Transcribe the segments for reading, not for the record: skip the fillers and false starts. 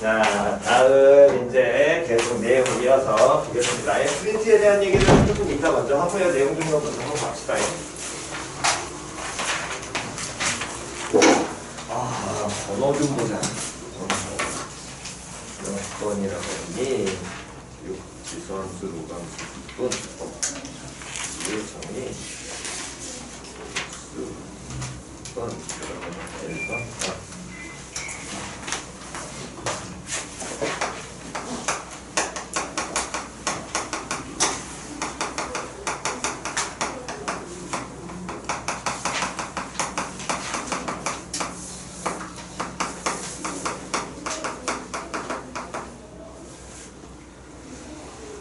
자, 다음 이제 계속 내용 이어서 보겠습니다. 프린트에 대한 얘기를 조금 이따 먼저 하고요. 내용 좀 먼저 한번 갑시다. 번호 좀 보자. 몇 번이라고 했니? 6지선수 로감수 2분. 정리. 수. 번. 1번.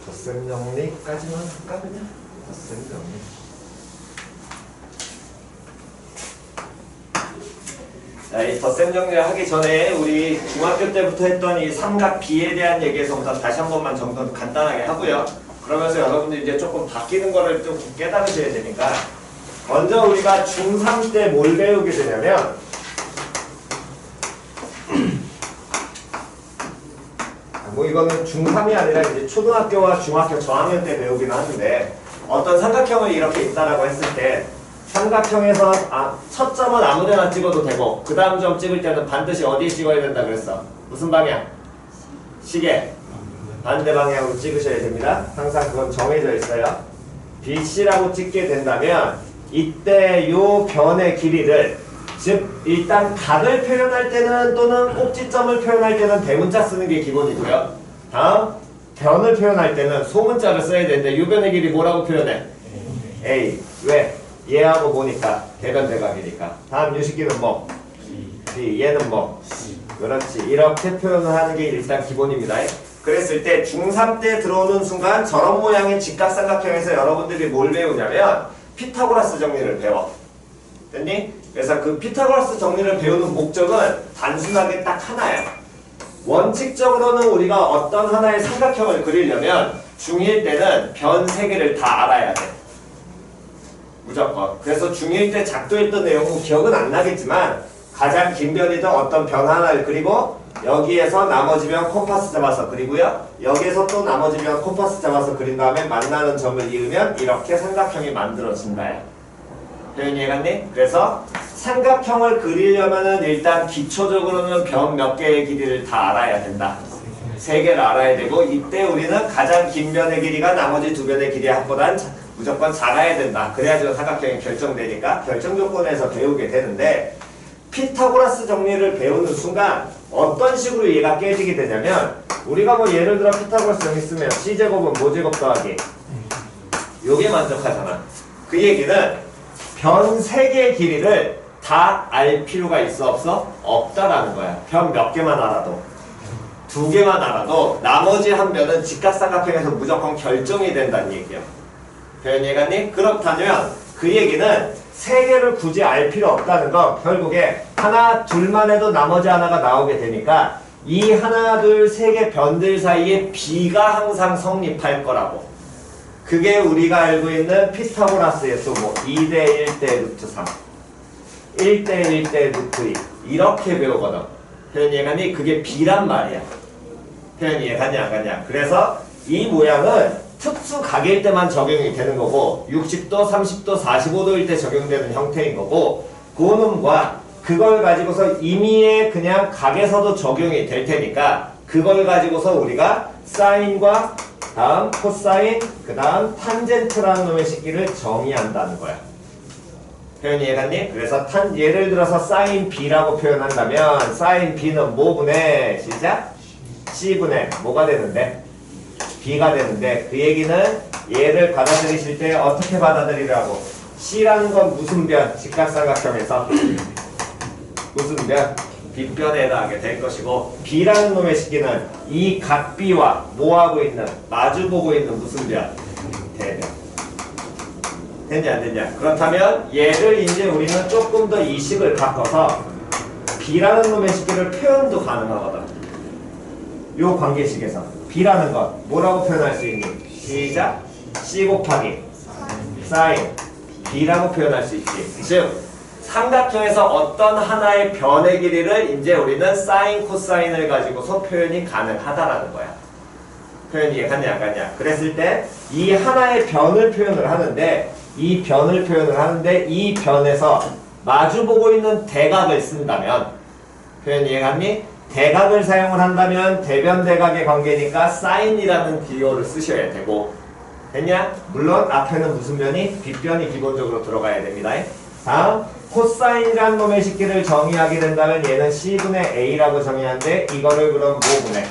덧셈 정리까지만 할까 그냥? 덧셈 정리. 자, 이 덧셈 정리를 하기 전에 우리 중학교 때부터 했던 이 삼각 B에 대한 얘기에서 우선 다시 한 번만 정도 간단하게 하고요. 그러면서 여러분들 이제 조금 바뀌는 거를 좀 깨달으셔야 되니까 먼저 우리가 중3 때 뭘 배우게 되냐면 뭐 이거는 중3이 아니라 이제 초등학교와 중학교 저학년 때 배우기는 하는데 어떤 삼각형을 이렇게 있다라고 했을 때 삼각형에서 첫 점은 아무 데나 찍어도 되고 그 다음 점 찍을 때는 반드시 어디에 찍어야 된다 그랬어? 무슨 방향? 시계 반대 방향으로 찍으셔야 됩니다. 항상 그건 정해져 있어요. BC라고 찍게 된다면 이때 요 변의 길이를 즉 일단 각을 표현할 때는 또는 꼭지점을 표현할 때는 대문자 쓰는 게 기본이고요. 다음 변을 표현할 때는 소문자를 써야 되는데 요 변의 길이 뭐라고 표현해? A. 왜? 얘하고 보니까 대변 대각이니까. 다음 요 식기는 뭐? B. 얘는 뭐? 그렇지. 이렇게 표현을 하는 게 일단 기본입니다. 그랬을 때 중3 때 들어오는 순간 저런 모양의 직각삼각형에서 여러분들이 뭘 배우냐면 피타고라스 정리를 배워. 됐니? 그래서 그 피타고라스 정리를 배우는 목적은 단순하게 딱 하나야. 원칙적으로는 우리가 어떤 하나의 삼각형을 그리려면 중1 때는 변 3개를 다 알아야 돼. 무조건. 그래서 중1 때 작도했던 내용은 기억은 안 나겠지만 가장 긴 변이든 어떤 변 하나를 그리고 여기에서 나머지 변 콤파스 잡아서 그리고요. 여기에서 또 나머지 변 콤파스 잡아서 그린 다음에 만나는 점을 이으면 이렇게 삼각형이 만들어진다요. 표현 이해갔니? 그래서 삼각형을 그리려면은 일단 기초적으로는 변 몇 개의 길이를 다 알아야 된다. 3개를 알아야 되고 이때 우리는 가장 긴 변의 길이가 나머지 2변의 길이 합보단 무조건 작아야 된다. 그래야지 삼각형이 결정되니까 결정 조건에서 배우게 되는데 피타고라스 정리를 배우는 순간 어떤 식으로 얘가 깨지게 되냐면 우리가 뭐 예를 들어 피타고라스 정리 쓰면 C제곱은 모제곱 더하기 요게 만족하잖아. 그 얘기는 변 3개의 길이를 다 알 필요가 있어 없어? 없다라는 거야. 변 몇 개만 알아도 2개만 알아도 나머지 한 변은 직각삼각형에서 무조건 결정이 된다는 얘기야. 표현 이해갔니? 그렇다면 그 얘기는 3개를 굳이 알 필요 없다는 건 결국에 하나 둘만 해도 나머지 하나가 나오게 되니까 이 하나 둘 3개 변들 사이에 B가 항상 성립할 거라고. 그게 우리가 알고 있는 피타고라스의 수고 2대 1대 루트 3 1대 1대 루트 2 이렇게 배우거든. 표현 이해가니? 그게 B란 말이야. 표현 이해가냐 안 가냐. 그래서 이 모양은 특수 각일 때만 적용이 되는 거고 60도, 30도, 45도일 때 적용되는 형태인 거고 그놈과 그걸 가지고서 임의의 그냥 각에서도 적용이 될 테니까 그걸 가지고서 우리가 사인과 다음 코사인, 그 다음 탄젠트라는 놈의 식기를 정의한다는 거야. 표현 이해갔니? 그래서 예를 들어서 사인 B라고 표현한다면 사인 B는 뭐분의 시작? C분의 뭐가 되는데? B가 되는데 그 얘기는 얘를 받아들이실 때 어떻게 받아들이라고? C라는 건 무슨 변? 직각삼각형에서 무슨 변? 빗변에 해당하게 될 것이고 B라는 놈의 식기는 이 각 B와 뭐하고 있는? 마주보고 있는 무슨 변? 대변. 됐냐 안 됐냐? 그렇다면 얘를 이제 우리는 조금 더 이 식을 바꿔서 B라는 놈의 식기를 표현도 가능하거든. 요 관계식에서 B라는 것 뭐라고 표현할 수 있니? 시작! C 곱하기 사인 B라고 표현할 수 있지. 즉 삼각형에서 어떤 하나의 변의 길이를 이제 우리는 사인, 코사인을 가지고서 표현이 가능하다라는 거야. 표현 이해갔냐 안 갔냐? 그랬을 때 이 하나의 변을 표현을 하는데 이 변에서 마주보고 있는 대각을 쓴다면 표현 이해갔니? 대각을 사용을 한다면 대변 대각의 관계니까 사인이라는 기호를 쓰셔야 되고 됐냐? 물론 앞에는 무슨 변이? 빗변이 기본적으로 들어가야 됩니다. 다음 코사인이라는 놈의 식기를 정의하게 된다면 얘는 C분의 A라고 정의하는데 이거를 그럼 뭐 분해?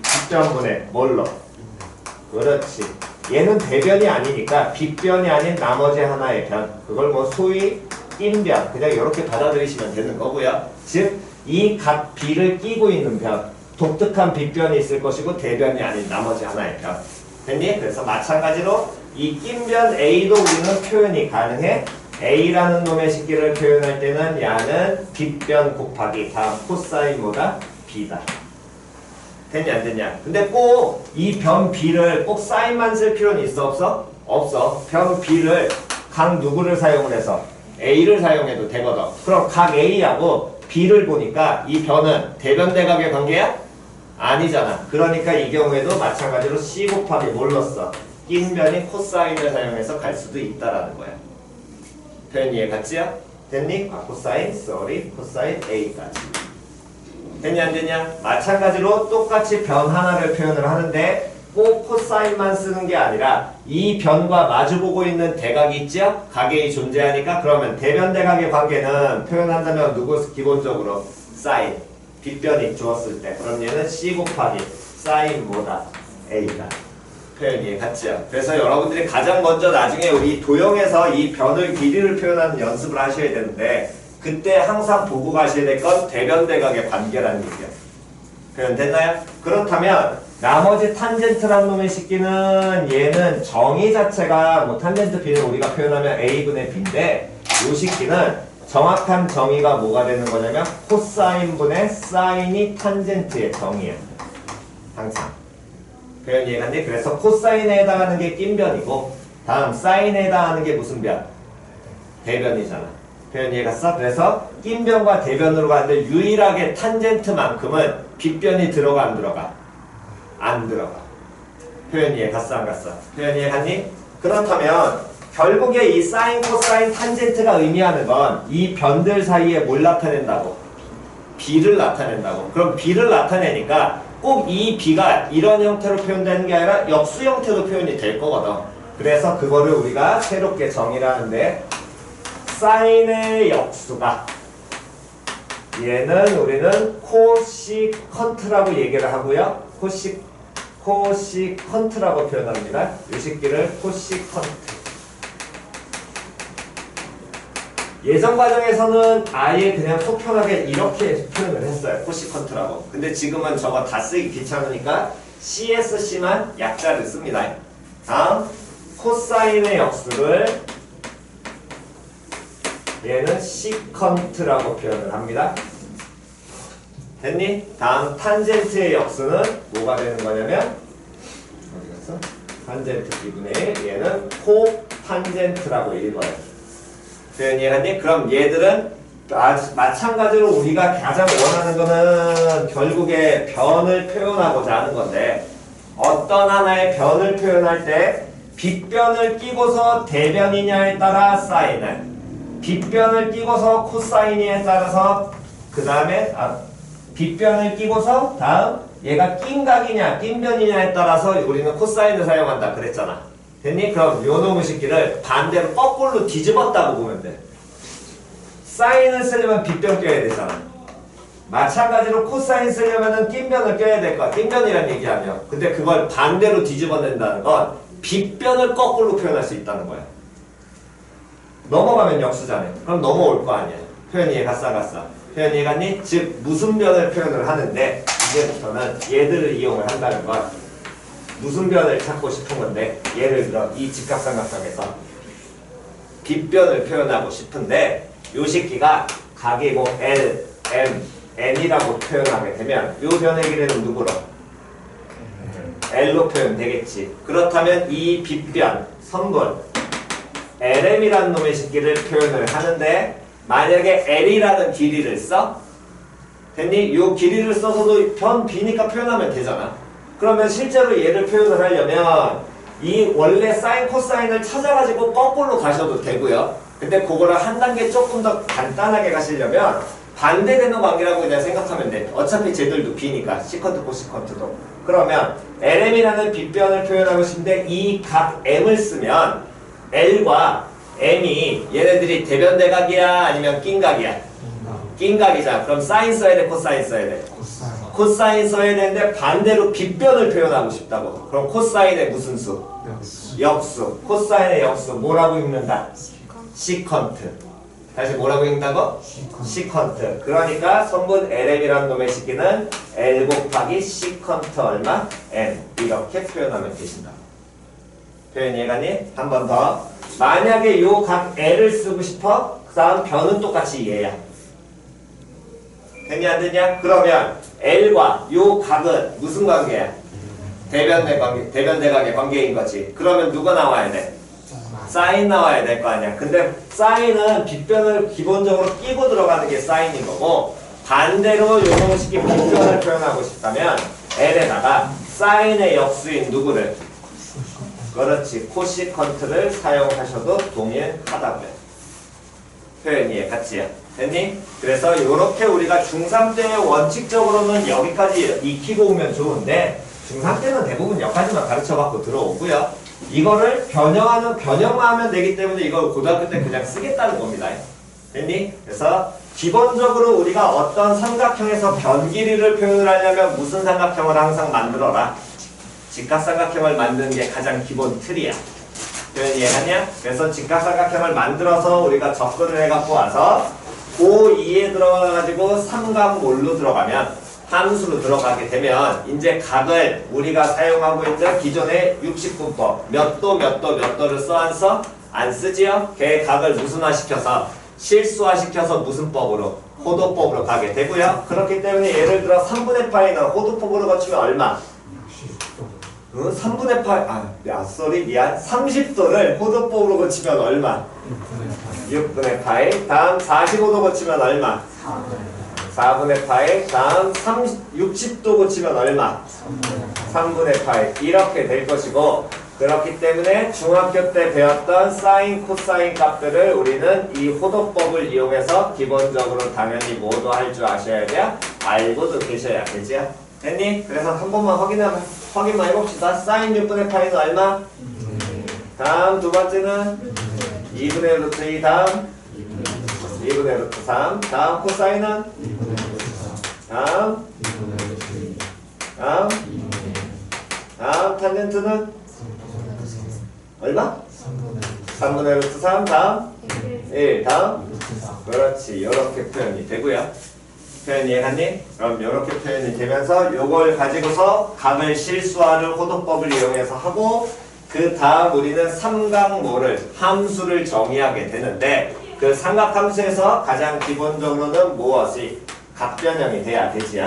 빗변분해 뭘로? 그렇지. 얘는 대변이 아니니까 빗변이 아닌 나머지 하나의 변 그걸 뭐 소위 인변 그냥 이렇게 받아들이시면 되는 거고요. 즉 이 각 B를 끼고 있는 변 독특한 빗변이 있을 것이고 대변이 아닌 나머지 하나의 변 됐니? 그래서 마찬가지로 이 낀변 A도 우리는 표현이 가능해. A라는 놈의 식기를 표현할 때는 야는 빗변 곱하기 다음 코사인보다 B다. 됐냐 안 됐냐? 근데 꼭 이 변 B를 꼭 사인만 쓸 필요는 있어 없어? 없어. 변 B를 각 누구를 사용을 해서 A를 사용해도 되거든. 그럼 각 A하고 B를 보니까 이 변은 대변 대각의 관계야? 아니잖아. 그러니까 이 경우에도 마찬가지로 C 곱하기 뭘로 써? 낀 변이 코사인을 사용해서 갈 수도 있다라는 거야. 표현 이해 갔지요? 됐니? 코사인, 코사인 A까지. 됐냐 안 됐냐? 마찬가지로 똑같이 변 하나를 표현을 하는데 꼭 코사인만 쓰는 게 아니라 이 변과 마주보고 있는 대각이 있죠? 각이 존재하니까 그러면 대변 대각의 관계는 표현한다면 누구 기본적으로? 사인. 빗변이 주었을 때 그럼 얘는 C 곱하기 사인 뭐다? A다. 표현 이해 갔죠? 그래서 여러분들이 가장 먼저 나중에 우리 도형에서 이 변의 길이를 표현하는 연습을 하셔야 되는데 그때 항상 보고 가셔야 될 건 대변 대각의 관계라는 얘기야. 표현됐나요? 그렇다면 나머지 탄젠트란 놈의 식기는 얘는 정의 자체가 뭐 탄젠트 B를 우리가 표현하면 A분의 B인데 이 식기는 정확한 정의가 뭐가 되는 거냐면 코사인분의 사인이 탄젠트의 정의야. 항상. 표현 이해갔니? 그래서 코사인에 해당하는 게 낀변이고 다음 사인에 해당하는 게 무슨 변? 대변이잖아. 표현 이해갔어? 그래서 낀변과 대변으로 가는데 유일하게 탄젠트만큼은 빗변이 들어가 안 들어가? 안 들어가. 표현 이해갔어 안 갔어? 표현 이해갔니? 그렇다면 결국에 이 사인, 코사인, 탄젠트가 의미하는 건 이 변들 사이에 뭘 나타낸다고? B를 나타낸다고. 그럼 B를 나타내니까 꼭 이 B가 이런 형태로 표현되는 게 아니라 역수 형태로 표현이 될 거거든. 그래서 그거를 우리가 새롭게 정의를 하는데 사인의 역수가 얘는 우리는 코시컨트라고 얘기를 하고요. 코시컨트라고 표현합니다. 이 식기를 코시컨트. 예전 과정에서는 아예 그냥 속편하게 이렇게 표현을 했어요. 코시컨트라고. 근데 지금은 저거 다 쓰기 귀찮으니까 CSC만 약자를 씁니다. 다음 코사인의 역수를 얘는 시컨트라고 표현을 합니다. 됐니? 다음 탄젠트의 역수는 뭐가 되는 거냐면 어디 갔어? 탄젠트 B분의 1 얘는 코탄젠트라고 읽어요. 표현 이해했니? 그럼 얘들은 마찬가지로 우리가 가장 원하는 거는 결국에 변을 표현하고자 하는 건데 어떤 하나의 변을 표현할 때 빗변을 끼고서 대변이냐에 따라 사인을 빗변을 끼고서 코사인이냐에 따라서 그 다음에 빗변을 끼고서 다음 얘가 낀각이냐 낀변이냐에 따라서 우리는 코사인을 사용한다 그랬잖아. 됐니? 그럼 요 놈의 식기를 반대로 거꾸로 뒤집었다고 보면 돼. 사인을 쓰려면 빗변 껴야 되잖아. 마찬가지로 코사인 쓰려면은 낀변을 껴야 될 거야. 낀변이란 얘기하며. 근데 그걸 반대로 뒤집어낸다는 건 빗변을 거꾸로 표현할 수 있다는 거야. 넘어가면 역수잖아요. 그럼 넘어올 거 아니야. 표현 이해 갔어 안 갔어? 표현 이해 갔니? 즉 무슨 변을 표현을 하는데 이제부터는 얘들을 이용을 한다는 건 무슨 변을 찾고 싶은 건데 예를 들어 이 직각삼각형에서 빗변을 표현하고 싶은데 요 식기가 각이 뭐 L, M, N이라고 표현하게 되면 요 변의 길이는 누구로? L로 표현되겠지. 그렇다면 이 빗변, 선분 LM이라는 놈의 식기를 표현을 하는데 만약에 L이라는 길이를 써? 됐니? 요 길이를 써서도 변 B니까 표현하면 되잖아. 그러면 실제로 얘를 표현을 하려면 이 원래 사인 코사인을 찾아가지고 거꾸로 가셔도 되고요. 근데 그거를 한 단계 조금 더 간단하게 가시려면 반대되는 관계라고 그냥 생각하면 돼. 어차피 쟤들도 B니까 시컨트 코시컨트도. 그러면 LM이라는 빗변을 표현하고 싶은데 이 각 M을 쓰면 L과 M이 얘네들이 대변대각이야 아니면 낀각이야? 낀각이잖아. 그럼 사인 써야 돼 코사인 써야 돼? 코사인 써야 되는데 반대로 빗변을 표현하고 싶다고. 그럼 코사인의 무슨 수? 역수. 코사인의 역수 뭐라고 읽는다? 시컨트. 다시 뭐라고 읽는다고? 시컨트. 그러니까 성분 LM이라는 놈의 식기는 L 곱하기 시컨트 얼마? M. 이렇게 표현하면 되신다. 표현 이해가니? 한 번 더. 만약에 요 각 L을 쓰고 싶어? 그 다음 변은 똑같이 얘야. 되냐 안 되냐? 그러면 L과 요 각은 무슨 관계야? 대변대각의 관계인 거지. 그러면 누가 나와야 돼? 사인 나와야 될 거 아니야. 근데 사인은 빗변을 기본적으로 끼고 들어가는 게 사인인 거고, 반대로 요 공식이 빗변을 표현하고 싶다면 L에다가 사인의 역수인 누구를? 그렇지. 코시컨트를 사용하셔도 동일하다고요. 표현 이해 같지요? 됐니? 그래서 이렇게 우리가 중3 때 원칙적으로는 여기까지 익히고 오면 좋은데 중3 때는 대부분 여기까지만 가르쳐갖고 들어오고요. 이거를 변형만 하면 되기 때문에 이걸 고등학교 때 그냥 쓰겠다는 겁니다. 됐니? 그래서 기본적으로 우리가 어떤 삼각형에서 변 길이를 표현을 하려면 무슨 삼각형을 항상 만들어라? 직각삼각형을 만드는 게 가장 기본 틀이야. 표현 이해하냐? 그래서 직각삼각형을 만들어서 우리가 접근을 해갖고 와서 고2에 들어가가지고 삼각몰로 들어가면 함수로 들어가게 되면 이제 각을 우리가 사용하고 있는 기존의 69법 몇 도 몇 도를 써 안 써? 안 쓰지요? 걔 각을 무슨화시켜서 실수화시켜서 무슨 법으로? 호도법으로 가게 되고요. 그렇기 때문에 예를 들어 3분의 파이는 호도법으로 거치면 얼마? 3분의 파이, 미안. 30도를 호도법으로 거치면 얼마? 6분의 파이. 다음 45도 거치면 얼마? 4분의 파이. 다음 60도 고치면 얼마? 3분의 파이. 이렇게 될 것이고, 그렇기 때문에 중학교 때 배웠던 사인, 코사인 값들을 우리는 이 호도법을 이용해서 기본적으로 당연히 모두 할 줄 아셔야 돼요. 알고도 계셔야 되죠. 됐니? 그래서 한 번만 확인만 해봅시다. 사인 6분의 파이는 얼마? 다음 두 번째는 2분의 루트 2. 다음 2분의 루트 3. 다음 코사인은? 다음 탄젠트는? 얼마? 3분의 루트 3. 다음 1. 다음 그렇지. 이렇게 표현이 되고요. 표현 이해갔니? 그럼 이렇게 표현이 되면서 요걸 가지고서 각을 실수화를 호도법을 이용해서 하고, 그 다음 우리는 삼각모를 함수를 정의하게 되는데, 그 삼각함수에서 가장 기본적으로는 무엇이? 각변형이 돼야 되지.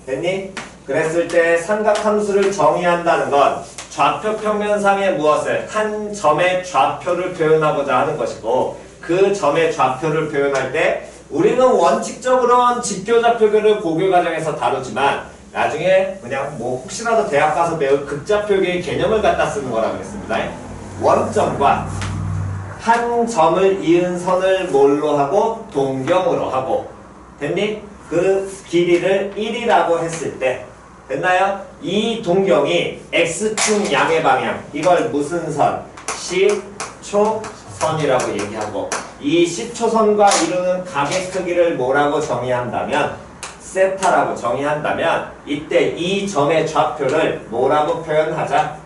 됐니? 그랬을 때 삼각함수를 정의한다는 건 좌표 평면상의 무엇을? 한 점의 좌표를 표현하고자 하는 것이고, 그 점의 좌표를 표현할 때 우리는 원칙적으로는 직교좌표계를 고교 과정에서 다루지만 나중에 그냥 뭐 혹시라도 대학 가서 배울 극좌표계의 개념을 갖다 쓰는 거라 그랬습니다. 원점과 한 점을 이은 선을 뭘로 하고? 동경으로 하고. 됐니? 그 길이를 1이라고 했을 때 됐나요? 이 동경이 x축 양의 방향, 이걸 무슨 선? 시초선이라고 얘기하고, 이 시초선과 이루는 각의 크기를 뭐라고 정의한다면? 세타라고 정의한다면 이때 이 점의 좌표를 뭐라고 표현하자?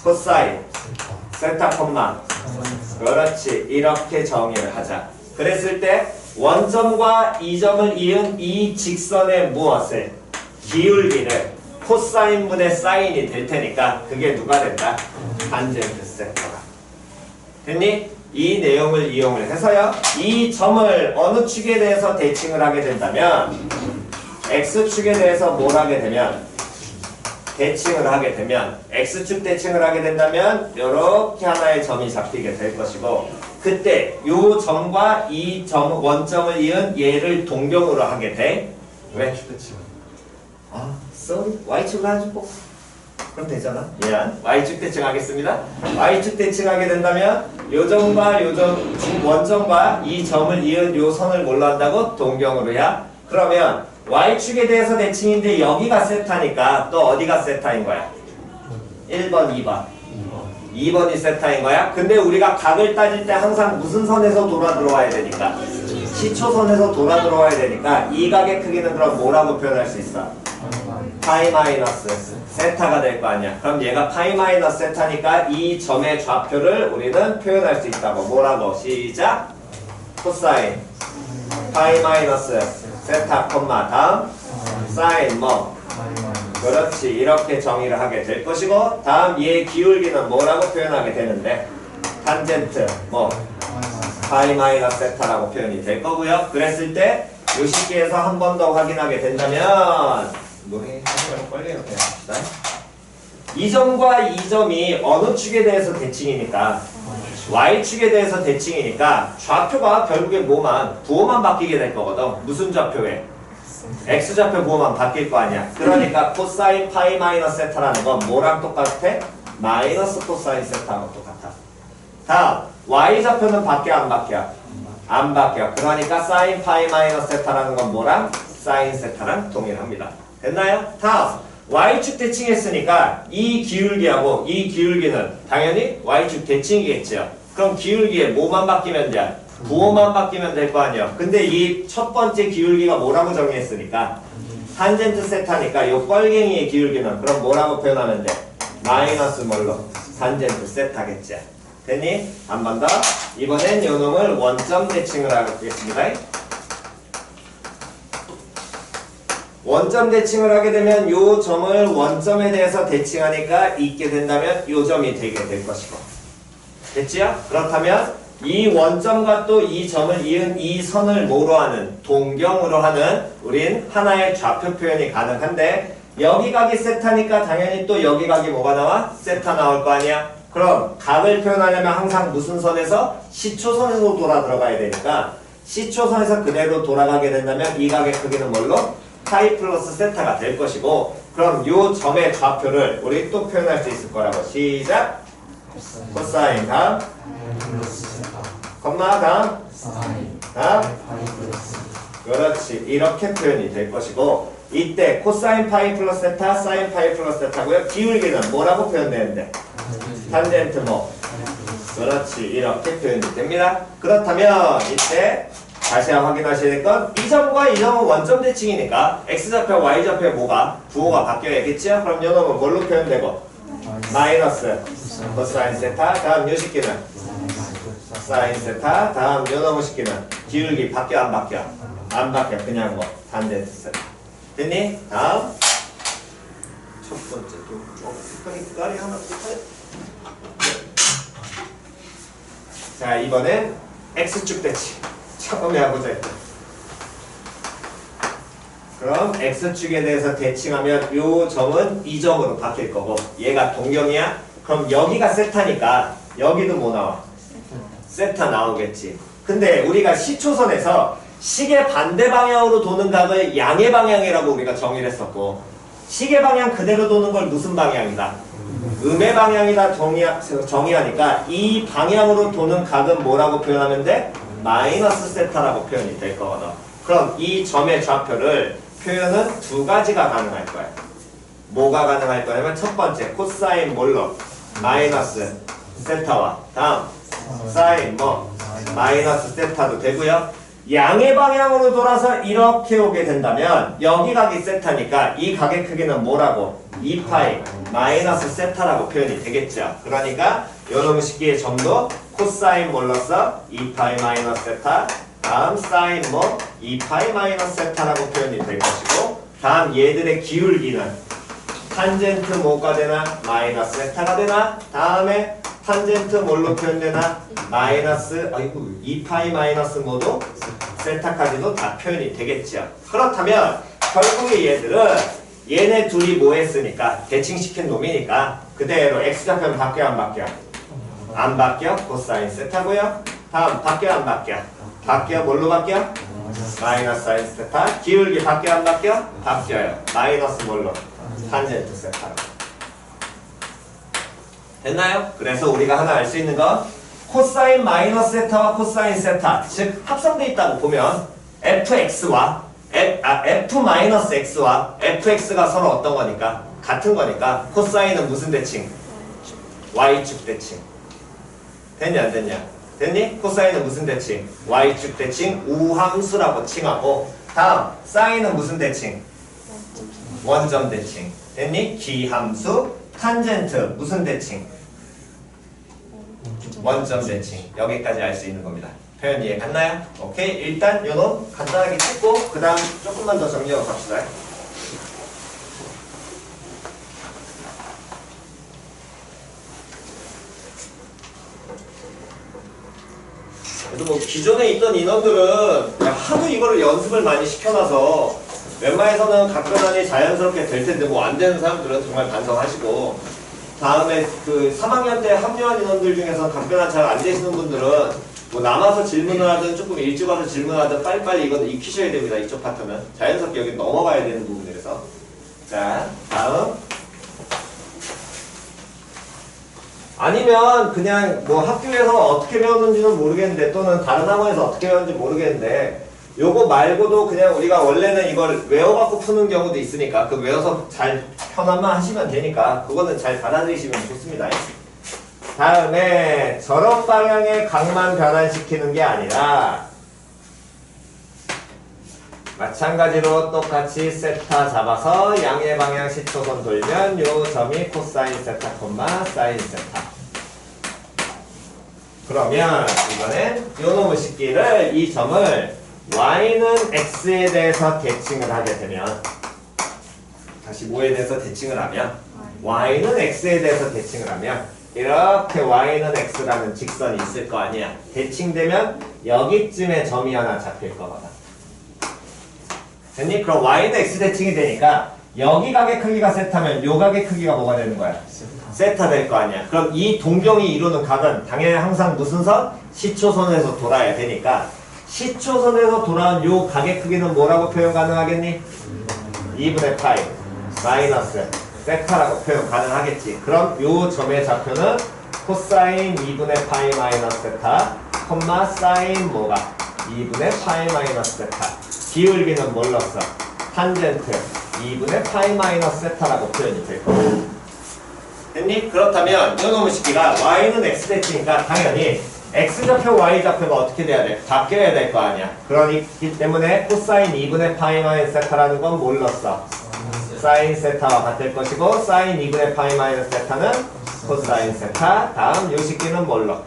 코사인 세타 콤마. 그렇지. 이렇게 정의를 하자. 그랬을 때 원점과 이 점을 이은 이 직선의 무엇을? 기울기를 코사인분의 사인이 될 테니까 그게 누가 된다? 탄젠트 세타가. 됐니? 이 내용을 이용을 해서요. 이 점을 어느 축에 대해서 대칭을 하게 된다면 X축에 대해서 뭘 하게 되면 대칭을 하게 되면 X축 대칭을 하게 된다면 이렇게 하나의 점이 잡히게 될 것이고, 그때 요 점과 이 점 원점을 이은 얘를 동경으로 하게 돼. 왜? 아, sorry. Y축을 하지 뭐. 그럼 되잖아. 미안. Y축 대칭하겠습니다. Y축 대칭하게 된다면 요 점과 요 점, 원점과 이 점을 이은 요 선을 뭘로 한다고? 동경으로야. 그러면 Y축에 대해서 대칭인데 여기가 세타니까 또 어디가 세타인 거야? 1번, 2번. 2번이 세타인 거야. 근데 우리가 각을 따질 때 항상 무슨 선에서 돌아 들어와야 되니까? 시초선에서 돌아 들어와야 되니까 이 각의 크기는 그럼 뭐라고 표현할 수 있어? 파이 마이너스 세타가 될 거 아니야. 그럼 얘가 파이 마이너스 세타니까 이 점의 좌표를 우리는 표현할 수 있다고. 뭐라고? 시작. 코사인 파이 마이너스 세타 콤마 다음 사인 뭐. 그렇지. 이렇게 정의를 하게 될 것이고 다음 얘 기울기는 뭐라고 표현하게 되는데 탄젠트 뭐 파이 마이너스 세타라고 표현이 될 거고요. 그랬을 때 요 식기에서 한 번 더 확인하게 된다면 노래 한번 빨리 이렇게 합시다. 이 점과 이 점이 어느 축에 대해서 대칭이니까 Y축에 대해서 대칭이니까 좌표가 결국에 뭐만 부호만 바뀌게 될 거거든. 무슨 좌표에? X좌표 부호만 바뀔 거 아니야. 그러니까 코사인 파이 마이너스 세타라는 건 뭐랑 똑같아? 마이너스 코사인 세타하고 똑같아. 다음 Y좌표는 바뀌어 안 바뀌어? 안 바뀌어. 그러니까 사인 파이 마이너스 세타라는 건 뭐랑? 사인 세타랑 동일합니다. 됐나요? 다음 Y축 대칭했으니까 이 기울기하고 이 기울기는 당연히 Y축 대칭이겠죠. 그럼 기울기에 뭐만 바뀌면 돼? 부호만 바뀌면 될 거 아니야. 근데 이 첫 번째 기울기가 뭐라고 정의했으니까 탄젠트 세타니까 이 뻘갱이의 기울기는 그럼 뭐라고 표현하면 돼? 마이너스 뭘로? 탄젠트 세타겠지. 됐니? 한 번 더. 이번엔 요 놈을 원점 대칭을 하겠습니다. 원점 대칭을 하게 되면 요 점을 원점에 대해서 대칭하니까 있게 된다면 요 점이 되게 될 것이고. 됐지요? 그렇다면 이 원점과 또 이 점을 이은 이 선을 뭐로 하는? 동경으로 하는 우린 하나의 좌표 표현이 가능한데 여기 각이 세타니까 당연히 또 여기 각이 뭐가 나와? 세타 나올 거 아니야? 그럼 각을 표현하려면 항상 무슨 선에서? 시초선에서 돌아 들어가야 되니까 시초선에서 그대로 돌아가게 된다면 이 각의 크기는 뭘로? 파이 플러스 세타가 될 것이고 그럼 요 점의 좌표를 우리 또 표현할 수 있을 거라고. 시작! 코사인 다음 콤마 다음 그렇지. 이렇게 표현이 될 것이고 이때 코사인 파이 플러스 세타 사인 파이 플러스 세타고요. 기울기는 뭐라고 표현되는데? 탄젠트 뭐. 그렇지. 이렇게 표현이 됩니다. 그렇다면 이때 다시 한번 확인하셔야 될 건 이 점과 이 점은 원점 대칭이니까 X좌표 Y좌표에 뭐가? 부호가 바뀌어야겠죠? 그럼 요 놈은 뭘로 표현되고? 마이너스 코사인 세타 다음 요 식기는 사인 세타 다음 요 놈의 식기는 기울기 바뀌어 안 바뀌어? 안 바뀌어. 그냥 뭐 탄젠트 세타. 됐니? 다음 첫 번째 좀 깔이 하나 자 이번엔 X축 대칭 처음에 해보자. 그럼 X축에 대해서 대칭하면 요 점은 이 점으로 바뀔 거고 얘가 동경이야? 그럼 여기가 세타니까 여기도 뭐 나와? 세타 나오겠지. 근데 우리가 시초선에서 시계 반대 방향으로 도는 각을 양의 방향이라고 우리가 정의를 했었고 시계 방향 그대로 도는 걸 무슨 방향이다? 음의 방향이다 정의하니까 이 방향으로 도는 각은 뭐라고 표현하면 돼? 마이너스 세타라고 표현이 될 거거든. 그럼 이 점의 좌표를 표현은 두 가지가 가능할 거야. 뭐가 가능할 거냐면 첫 번째 코사인 뭘로? 마이너스 세타와 다음 사인 뭐 마이너스 세타도 되고요. 양의 방향으로 돌아서 이렇게 오게 된다면 여기 각이 세타니까 이 각의 크기는 뭐라고? 2파이 마이너스 세타라고 표현이 되겠죠. 그러니까 요놈 식기의 점도 코사인 뭘로 써? 2파이 마이너스 세타 다음 사인 뭐 2파이 마이너스 세타라고 표현이 될 것이고 다음 얘들의 기울기는 탄젠트 뭐가 되나? 마이너스 세타가 되나? 다음에 탄젠트 뭘로 표현되나? 마이너스 2파이 마이너스 뭐도? 세타까지도 다 표현이 되겠죠. 그렇다면 결국에 얘들은 얘네 둘이 뭐 했으니까 대칭시킨 놈이니까 그대로 X좌표는 바뀌어 안 바뀌어? 안 바뀌어? 코사인 세타고요. 다음 바뀌어 안 바뀌어? 바뀌어. 뭘로 바뀌어? 마이너스 사인 세타. 기울기 바뀌어 안 바뀌어? 바뀌어요. 마이너스 뭘로? 탄젠트 세타로. 됐나요? 그래서 우리가 하나 알 수 있는 건 코사인 마이너스 세타와 코사인 세타, 즉 합성되어 있다고 보면 fx와 f 마이너스 x와 fx가 서로 어떤 거니까? 같은 거니까 코사인은 무슨 대칭? y축 대칭. 됐냐 안 됐냐? 됐니? 코사인은 무슨 대칭? y축 대칭 우함수라고 칭하고, 다음 사인은 무슨 대칭? 원점 대칭. 됐니? 기함수. 탄젠트 무슨 대칭? 원점 대칭. 여기까지 알 수 있는 겁니다. 표현 이해 갔나요? 오케이. 일단 요놈 간단하게 찍고 그 다음 조금만 더 정리하고 갑시다. 그래서 뭐 기존에 있던 인원들은 하도 이거를 연습을 많이 시켜놔서 웬만해서는 각변환이 자연스럽게 될 텐데 뭐 안 되는 사람들은 정말 반성하시고, 다음에 그 3학년 때 합류한 인원들 중에서 각변환 잘 안 되시는 분들은 뭐 남아서 질문을 하든 조금 일찍 와서 질문하든 빨리빨리 이건 익히셔야 됩니다. 이쪽 파트는 자연스럽게 여기 넘어가야 되는 부분이라서. 자, 다음. 아니면 그냥 뭐 학교에서 어떻게 배웠는지는 모르겠는데, 또는 다른 학원에서 어떻게 배웠는지 모르겠는데, 요거 말고도 그냥 우리가 원래는 이걸 외워갖고 푸는 경우도 있으니까 그 외워서 잘 편안만 하시면 되니까 그거는 잘 받아들이시면 좋습니다. 다음에 저런 방향의 각만 변환시키는 게 아니라 마찬가지로 똑같이 세타 잡아서 양의 방향 시초선 돌면 요 점이 코사인 세타 콤마 사인 세타. 그러면 이번엔 요 놈의 식기를, 이 점을 y는 x에 대해서 대칭을 하게 되면, 다시 뭐에 대해서 대칭을 하면, y는 x에 대해서 대칭을 하면 이렇게 y는 x라는 직선이 있을 거 아니야. 대칭되면 여기쯤에 점이 하나 잡힐 거거든. 됐니? 그럼 y는 x 대칭이 되니까 여기 각의 크기가 세타면 요 각의 크기가 뭐가 되는 거야? 세타 될 거 아니야. 그럼 이 동경이 이루는 각은 당연히 항상 무슨 선? 시초선에서 돌아야 되니까 시초선에서 돌아온 요 각의 크기는 뭐라고 표현 가능하겠니? 2분의 파이 마이너스 세타라고 표현 가능하겠지. 그럼 요 점의 좌표는 코사인 2분의 파이 마이너스 세타 콤마 사인 뭐가? 2분의 파이 마이너스 세타. 기울기는 뭘로 써? 탄젠트 2분의 파이 마이너스 세타라고 표현이 될 거야. 됐니? 그렇다면 요 놈의 식기가 y는 x 대칭이니까 당연히 x좌표, y좌표가 어떻게 돼야 돼? 바뀌어야 될 거 아니야. 그러기 때문에 코사인 2분의 파이 마이너스 세타라는 건 뭘로 써? 사인 세타와 같을 것이고, 사인 2분의 파이 마이너스 세타는 코사인 세타. 다음 요 식기는 뭘로?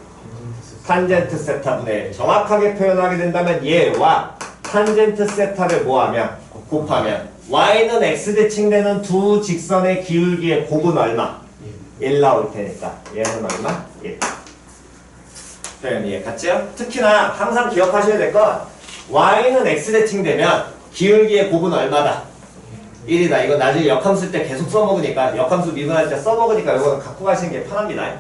탄젠트 세타분의 1. 정확하게 표현하게 된다면 얘와 탄젠트 세타를 뭐하면? 곱하면 y는 x 대칭되는 두 직선의 기울기의 곱은 얼마? 1 나올 테니까 얘는 얼마? 1. 표현 이해 갔죠? 특히나 항상 기억하셔야 될 건 y는 x 대칭되면 기울기의 곱은 얼마다? 1이다. 이거 나중에 역함수 쓸 때 계속 써먹으니까, 역함수 미분할 때 써먹으니까 이거는 갖고 가시는 게 편합니다.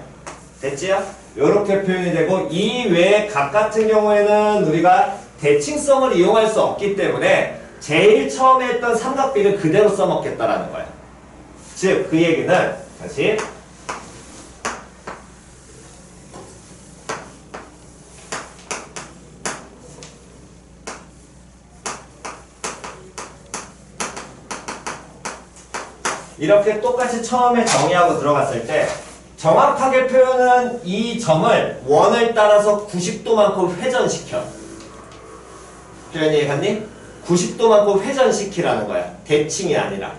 됐지요? 요렇게 표현이 되고, 이 외에 각 같은 경우에는 우리가 대칭성을 이용할 수 없기 때문에 제일 처음에 했던 삼각비를 그대로 써먹겠다라는 거야. 즉 그 얘기는 다시 이렇게 똑같이 처음에 정의하고 들어갔을 때 정확하게 표현은 이 점을 원을 따라서 90도만큼 회전시켜. 표현이 갔니? 90도만큼 회전시키라는 거야. 대칭이 아니라.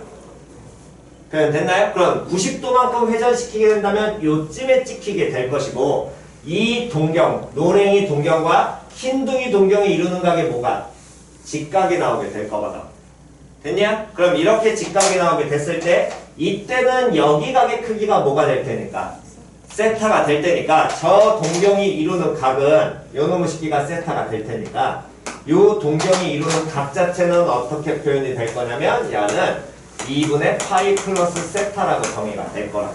표현 됐나요? 그럼 90도만큼 회전시키게 된다면 요쯤에 찍히게 될 것이고, 이 동경, 노랭이 동경과 흰둥이 동경이 이루는 각이 뭐가? 직각이 나오게 될 거거든. 됐냐? 그럼 이렇게 직각이 나오게 됐을 때 이때는 여기 각의 크기가 뭐가 될 테니까? 세타가 될 테니까 저 동경이 이루는 각은 요놈의 식기가 세타가 될 테니까 요 동경이 이루는 각 자체는 어떻게 표현이 될 거냐면 얘는 2분의 파이 플러스 세타라고 정의가 될 거라고.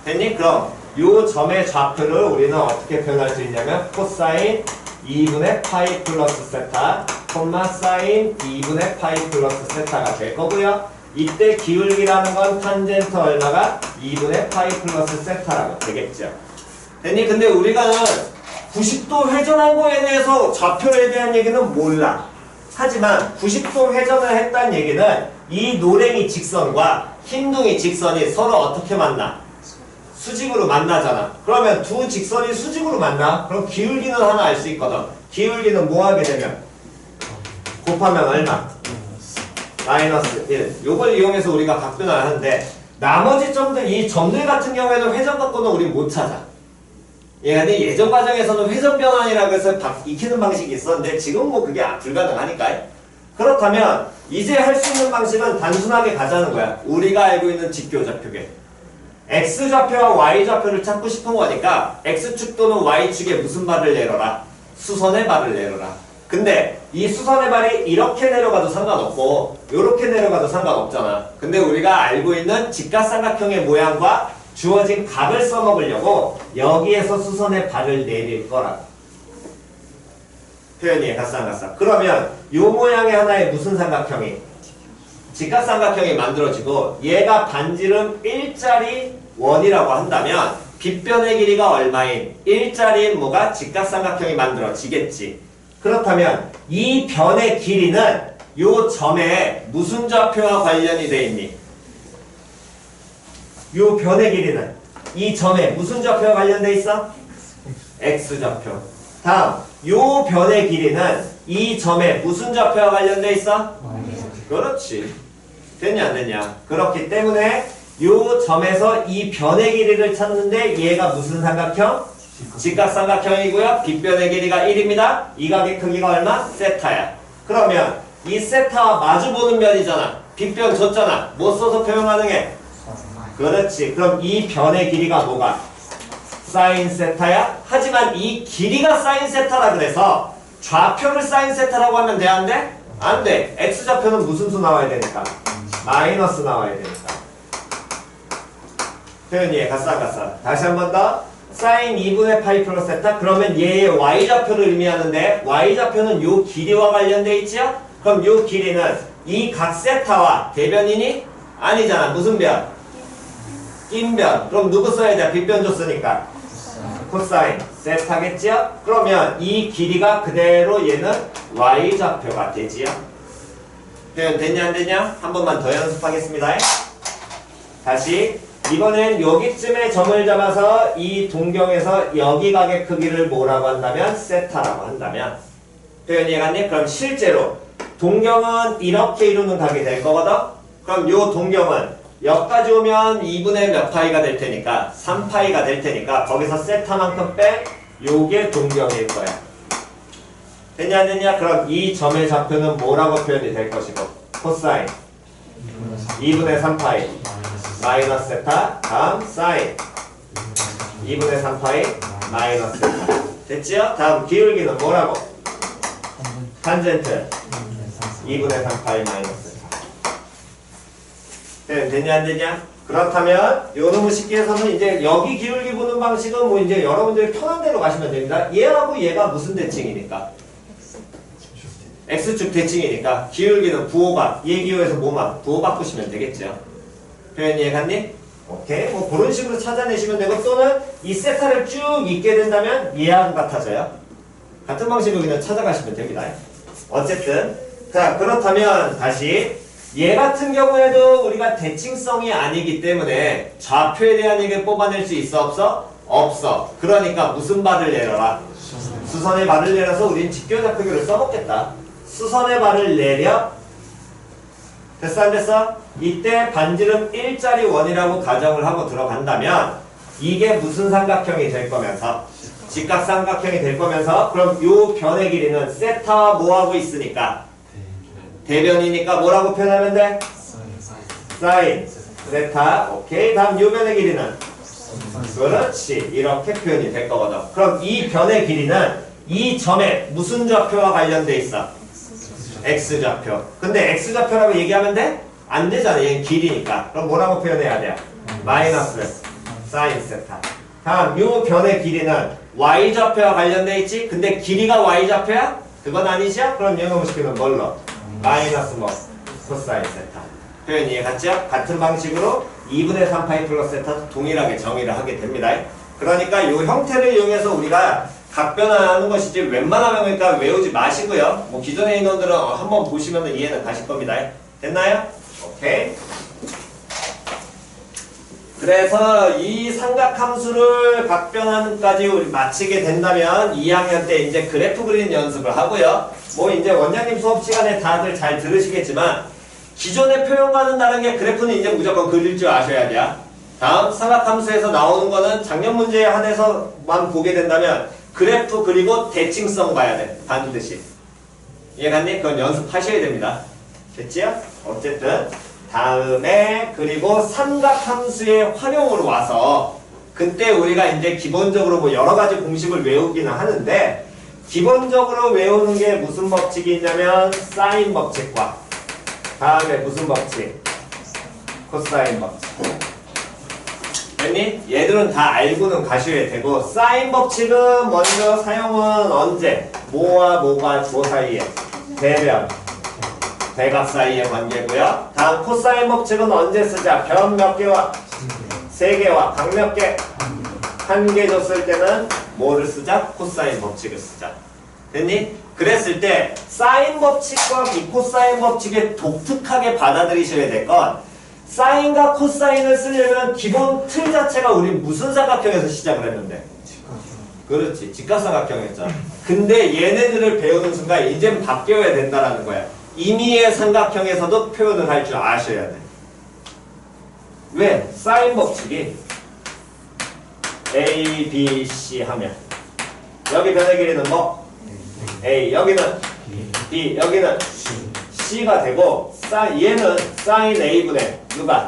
됐니? 그럼 요 점의 좌표를 우리는 어떻게 표현할 수 있냐면 코사인 2분의 파이 플러스 세타 콤마 사인 2분의 파이 플러스 세타가 될 거고요. 이때 기울기라는 건 탄젠트 얼마가 2분의 파이 플러스 세타라고 되겠죠. 됐니? 근데 우리가 90도 회전한 거에 대해서 좌표에 대한 얘기는 몰라. 하지만 90도 회전을 했다는 얘기는 이 노랭이 직선과 흰둥이 직선이 서로 어떻게 만나? 수직으로 만나잖아. 그러면 두 직선이 수직으로 만나? 그럼 기울기는 하나 알 수 있거든. 기울기는 뭐 하게 되면? 곱하면 얼마? 마이너스 1. 요걸 이용해서 우리가 각변을 하는데 나머지 점들, 이 점들 같은 경우에는 회전 각도는 우리 못 찾아. 예전 과정에서는 회전 변환이라고 해서 익히는 방식이 있었는데 지금 뭐 그게 불가능하니까. 그렇다면 이제 할 수 있는 방식은 단순하게 가자는 거야. 우리가 알고 있는 직교좌표계. X좌표와 Y좌표를 찾고 싶은 거니까 X축 또는 Y축에 무슨 발을 내려라? 수선의 발을 내려라. 근데 이 수선의 발이 이렇게 내려가도 상관없고 이렇게 내려가도 상관없잖아. 근데 우리가 알고 있는 직각삼각형의 모양과 주어진 각을 써먹으려고 여기에서 수선의 발을 내릴 거라고. 표현이 가쌍가쌍. 그러면 이 모양의 하나의 무슨 삼각형이? 직각삼각형이 만들어지고 얘가 반지름 1짜리 원이라고 한다면 빗변의 길이가 얼마인? 1짜리인 뭐가? 직각삼각형이 만들어지겠지. 그렇다면 이 변의 길이는 요 점에 무슨 좌표와 관련이 돼 있니? 요 변의 길이는 이 점에 무슨 좌표와 관련돼 있어? X좌표. 다음 요 변의 길이는 이 점에 무슨 좌표와 관련돼 있어? 그렇지. 됐냐 안 됐냐? 그렇기 때문에 요 점에서 이 변의 길이를 찾는데 얘가 무슨 삼각형? 직각삼각형이고요. 빗변의 길이가 1입니다. 이 각의 크기가 얼마? 세타야. 그러면 이 세타와 마주보는 면이잖아. 빗변 줬잖아. 뭐 써서 표현 가능해? 그렇지. 그럼 이 변의 길이가 뭐가? 사인 세타야? 하지만 이 길이가 사인 세타라 그래서 좌표를 사인 세타라고 하면 돼? 안 돼? 안 돼. X좌표는 무슨 수 나와야 되니까? 마이너스 나와야 되니까. 표현이에 가싸가싸. 다시 한 번 더. 사인 2분의 파이 플러스 세타. 그러면 얘의 Y좌표를 의미하는데 Y좌표는 요 길이와 관련돼 있지요? 그럼 요 길이는 이 각 세타와 대변이니? 아니잖아. 무슨 변? 낀변. 그럼 누구 써야 돼? 빗변 줬으니까. 코사인 세타겠지요? 그러면 이 길이가 그대로 얘는 Y좌표가 되지요? 표현 됐냐 안 됐냐? 한 번만 더 연습하겠습니다. 다시 이번엔 여기쯤에 점을 잡아서 이 동경에서 여기 각의 크기를 뭐라고 한다면? 세타라고 한다면 표현 이해갔니? 그럼 실제로 동경은 이렇게 이루는 각이 될 거거든? 그럼 요 동경은 여기까지 오면 2분의 몇 파이가 될 테니까 3파이가 될 테니까 거기서 세타만큼 뺀 요게 동경일 거야. 됐냐 안 됐냐? 그럼 이 점의 좌표는 뭐라고 표현이 될 것이고 코사인 2분의 3파이 마이너스 세타 다음 사인 2분의 3파이 마이너스 세타 됐지요? 다음 기울기는 뭐라고? 탄젠트 2분의 3파이 마이너스 됐냐 안 됐냐? 그렇다면 요놈의 식기에서는 이제 여기 기울기 보는 방식은 뭐 이제 여러분들이 편한 대로 가시면 됩니다. 얘하고 얘가 무슨 대칭이니까? X축 대칭이니까 기울기는 부호각 얘 기호에서 뭐만 부호 바꾸시면 되겠죠. 표현 이해갔니? 오케이. 뭐 그런 식으로 찾아내시면 되고 또는 이 세타를 쭉 읽게 된다면 얘하고 같아져요. 같은 방식으로 그냥 찾아가시면 됩니다. 어쨌든 자 그렇다면 다시 얘 같은 경우에도 우리가 대칭성이 아니기 때문에 좌표에 대한 얘기를 뽑아낼 수 있어 없어? 없어. 그러니까 무슨 발을 내려라? 수선의 발을 내려서 우린 직교좌표기를 써먹겠다. 수선의 발을 내려 됐어 안 됐어? 이때 반지름 1짜리 원이라고 가정을 하고 들어간다면 이게 무슨 삼각형이 될 거면서? 직각삼각형이 될 거면서 그럼 요 변의 길이는 세타와 뭐하고 있으니까? 대변이니까 뭐라고 표현하면 돼? 사인 세타 오케이. 다음 요 변의 길이는? 그렇지. 이렇게 표현이 될 거거든. 그럼 이 변의 길이는 이 점에 무슨 좌표와 관련돼 있어? X좌표. 근데 X좌표라고 얘기하면 돼? 안 되잖아. 얘는 길이니까. 그럼 뭐라고 표현해야 돼요? 마이너스 사인 세타. 다음 요 변의 길이는 y좌표와 관련돼 있지? 근데 길이가 y좌표야? 그건 아니죠? 그럼 이놈시키는 뭘로? 마이너스 뭐? 코사인 세타. 표현 이해갔죠? 같은 방식으로 2분의 3파이 플러스 세타도 동일하게 정의를 하게 됩니다. 그러니까 이 형태를 이용해서 우리가 각변화하는 것이지 웬만하면 그러니까 외우지 마시고요. 뭐 기존의 인원들은 한번 보시면 이해는 가실 겁니다. 됐나요? 오케이. 그래서 이 삼각함수를 각변하는까지 우리 마치게 된다면 2학년 때 이제 그래프 그리는 연습을 하고요. 뭐 이제 원장님 수업 시간에 다들 잘 들으시겠지만 기존의 표현과는 다른 게 그래프는 이제 무조건 그릴 줄 아셔야 돼요. 다음 삼각함수에서 나오는 거는 작년 문제에 한해서만 보게 된다면 그래프 그리고 대칭성 봐야 돼. 반드시. 이해갔니? 그건 연습하셔야 됩니다. 됐지요? 어쨌든 다음에 그리고 삼각함수의 활용으로 와서 그때 우리가 이제 기본적으로 뭐 여러 가지 공식을 외우기는 하는데 기본적으로 외우는 게 무슨 법칙이 있냐면 사인 법칙과 다음에 무슨 법칙? 코사인 법칙. 됐니? 얘들은 다 알고는 가셔야 되고 사인 법칙은 먼저 사용은 언제? 뭐와 뭐가 뭐 사이에? 대변, 대각 사이의 관계고요. 다음 코사인 법칙은 언제 쓰자? 변 몇 개와? 3개와 각 몇 개? 1개 줬을 때는 뭐를 쓰자? 코사인 법칙을 쓰자. 됐니? 그랬을 때 사인 법칙과 비코사인 법칙에 독특하게 받아들이셔야 될 건 사인과 코사인을 쓰려면 기본 틀 자체가 우리 무슨 삼각형에서 시작을 했는데? 그렇지. 직각삼각형이었잖아. 근데 얘네들을 배우는 순간 이젠 바뀌어야 된다라는 거야. 임의의 삼각형에서도 표현을 할 줄 아셔야 돼. 왜? 사인 법칙이 A, B, C 하면 여기 변의 길이는 뭐? A, 여기는 B, 여기는 C가 되고 얘는 사인 A분의 누가?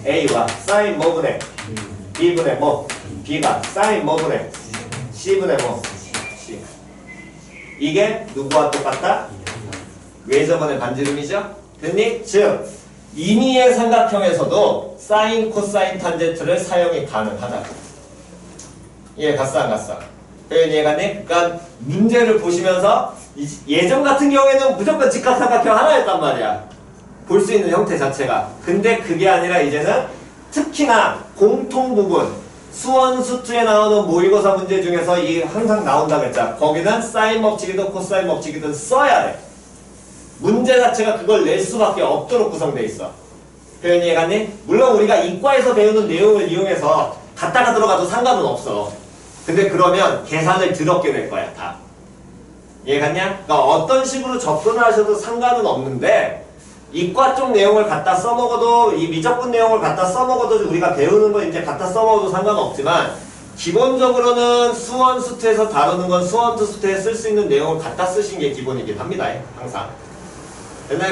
A와 사인 뭐분의? B분의 뭐? B가 사인 뭐분의? C분의 뭐? C. 이게 누구와 똑같다? 외접원의 반지름이죠? 됐니? 즉 임의의 삼각형에서도 사인, 코사인 탄젠트를 사용이 가능하다. 이해 갔어 안 갔어? 표현 이해갔니? 그러니까 문제를 보시면서 예전 같은 경우에는 무조건 직각삼각형 하나였단 말이야. 볼 수 있는 형태 자체가. 근데 그게 아니라 이제는 특히나 공통 부분 수원, 수투에 나오는 모의고사 문제 중에서 이 항상 나온다고 했잖아. 거기는 사인 법칙이든 코사인 법칙이든 써야 돼. 문제 자체가 그걸 낼 수밖에 없도록 구성되어 있어. 표현 이해갔니? 물론 우리가 이과에서 배우는 내용을 이용해서 갖다가 들어가도 상관은 없어. 근데 그러면 계산을 더럽게 낼 거야 다. 이해갔냐? 그러니까 어떤 식으로 접근을 하셔도 상관은 없는데 이과 쪽 내용을 갖다 써먹어도 이 미적분 내용을 갖다 써먹어도 우리가 배우는 거 이제 갖다 써먹어도 상관없지만 기본적으로는 수원, 수투에서 다루는 건 수원, 수투에 쓸 수 있는 내용을 갖다 쓰신 게 기본이긴 합니다. 항상.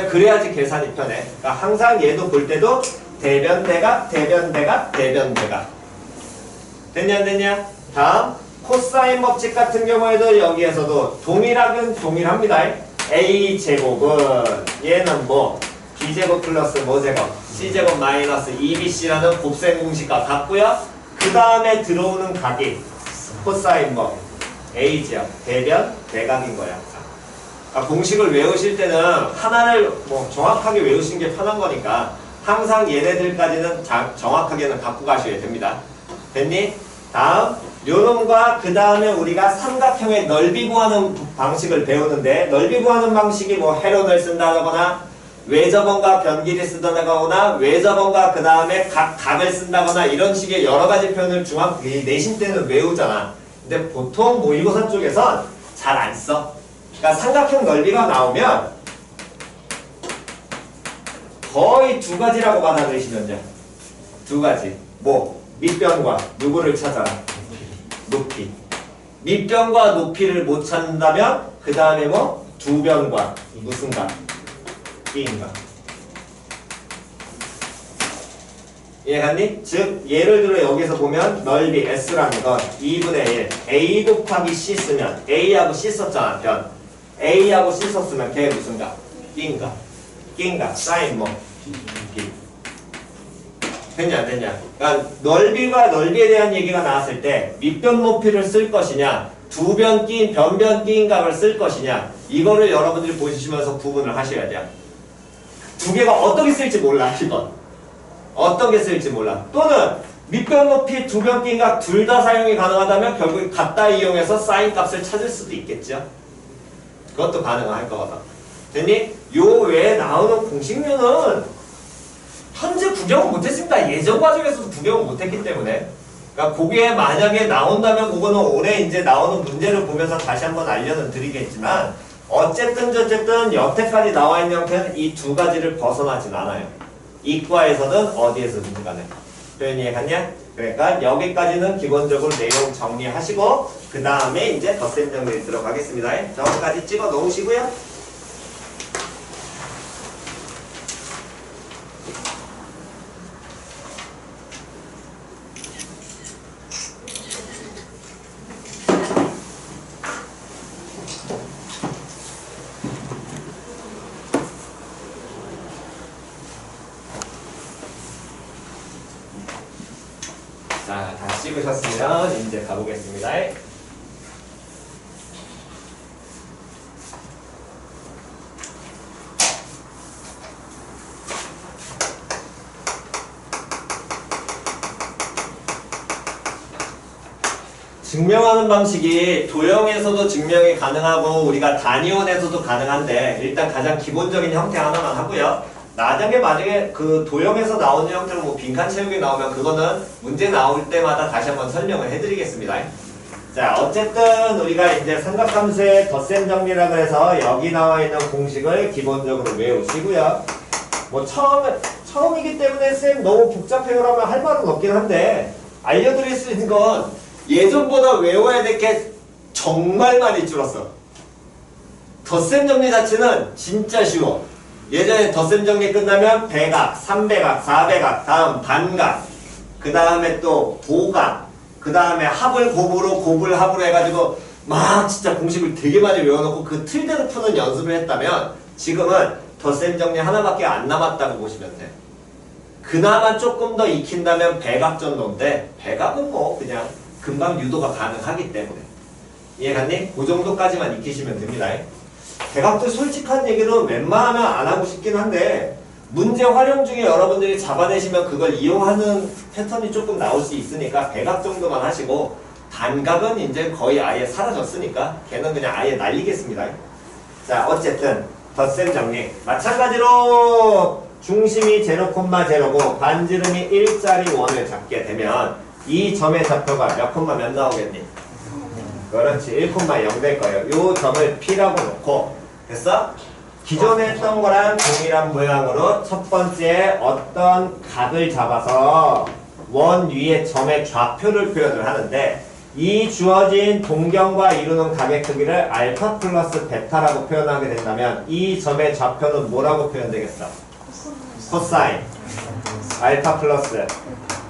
그래야지 계산이 편해. 그러니까 항상 얘도 볼 때도 대변, 대각, 대변, 대각, 대변, 대각. 됐냐 안 됐냐? 다음 코사인 법칙 같은 경우에도 여기에서도 동일하긴 동일합니다. A제곱은 얘는 뭐 B제곱 플러스 뭐제곱? C제곱 마이너스 2BC라는 곱셈 공식과 같고요. 그 다음에 들어오는 각이 코사인 법 A죠. 대변, 대각인 거야. 그러니까 공식을 외우실 때는 하나를 뭐 정확하게 외우시는 게 편한 거니까 항상 얘네들까지는 정확하게는 갖고 가셔야 됩니다. 됐니? 다음 요놈과 그 다음에 우리가 삼각형의 넓이 구하는 방식을 배우는데 넓이 구하는 방식이 뭐 해론을 쓴다거나 외접원과 변길이 쓴다거나 외접원과 그 다음에 각을 쓴다거나 이런 식의 여러 가지 표현을 내신 때는 외우잖아. 근데 보통 모의고사 쪽에선 잘 안 써. 그러니까 삼각형 넓이가 나오면 거의 두 가지라고 받아들이시면 돼. 두 가지. 뭐 밑변과 누구를 찾아라. 높이. 밑변과 높이를 못 찾는다면 그 다음에 뭐 두 변과 무슨 각? B인가. 이해갔니? 즉 예를 들어 여기서 보면 넓이 S라는 건 2분의 1 A 곱하기 C 쓰면 A하고 C 썼잖아. 변 A하고 C 썼으면 걔 무슨 각? B인가. B인가. 사인 뭐 B. 됐냐 안 됐냐? 그러니까 넓이와 넓이에 대한 얘기가 나왔을 때 밑변 높이를 쓸 것이냐, 두 변 끼인 변변 끼인 값을 쓸 것이냐, 이거를 여러분들이 보시면서 구분을 하셔야 돼요. 두 개가 어떻게 쓸지 몰라. 이건 어떤 게 쓸지 몰라. 또는 밑변 높이 두 변 끼인 값 둘 다 사용이 가능하다면 결국 갖다 이용해서 사인 값을 찾을 수도 있겠죠. 그것도 가능할 거거든. 됐니? 요 외에 나오는 공식류는 현재 구경은 못했습니다. 예전 과정에서도 구경은 못했기 때문에. 그러니까 그게 만약에 나온다면 그거는 올해 이제 나오는 문제를 보면서 다시 한번 알려는 드리겠지만 어쨌든 저쨌든 여태까지 나와 있는 형태는 이 두 가지를 벗어나진 않아요. 이과에서든 어디에서든 간에. 표현 이해갔냐? 그러니까 여기까지는 기본적으로 내용 정리하시고 그 다음에 이제 덧셈 정리 들어가겠습니다. 저기까지 찍어 놓으시고요. 자, 다 찍으셨으면 이제 가보겠습니다. 증명하는 방식이 도형에서도 증명이 가능하고 우리가 단위원에서도 가능한데 일단 가장 기본적인 형태 하나만 하고요. 나중에 만약에 그 도형에서 나오는 형태로 뭐 빈칸 채우기 나오면 그거는 문제 나올 때마다 다시 한번 설명을 해드리겠습니다. 자, 어쨌든 우리가 이제 삼각함수의 덧셈 정리라고 해서 여기 나와 있는 공식을 기본적으로 외우시고요. 뭐 처음이기 때문에 쌤 너무 복잡해요라면 할 말은 없긴 한데 알려드릴 수 있는 건 예전보다 외워야 될 게 정말 많이 줄었어. 덧셈 정리 자체는 진짜 쉬워. 예전에 덧셈 정리 끝나면 배각, 3배각, 4배각, 다음 반각, 그 다음에 또 보각, 그 다음에 합을 곱으로 곱을 합으로 해가지고 막 진짜 공식을 되게 많이 외워놓고 그 틀대로 푸는 연습을 했다면 지금은 덧셈 정리 하나밖에 안 남았다고 보시면 돼. 그나마 조금 더 익힌다면 배각 정도인데 배각은 뭐 그냥 금방 유도가 가능하기 때문에 이해갔니? 그 정도까지만 익히시면 됩니다. 배각도 솔직한 얘기로 웬만하면 안 하고 싶긴 한데 문제 활용 중에 여러분들이 잡아내시면 그걸 이용하는 패턴이 조금 나올 수 있으니까 배각 정도만 하시고 단각은 이제 거의 아예 사라졌으니까 걔는 그냥 아예 날리겠습니다. 자, 어쨌든 덧셈 정리 마찬가지로 중심이 0,0고 반지름이 1짜리 원을 잡게 되면 이 점의 좌표가 몇 콤마 몇 나오겠니? 그렇지, 1,0 될 거예요. 이 점을 P라고 놓고 됐어? 기존에 했던 거랑 동일한 모양으로 첫 번째 어떤 각을 잡아서 원 위에 점의 좌표를 표현을 하는데 이 주어진 동경과 이루는 각의 크기를 알파 플러스 베타라고 표현하게 된다면 이 점의 좌표는 뭐라고 표현되겠어? 코사인 알파 플러스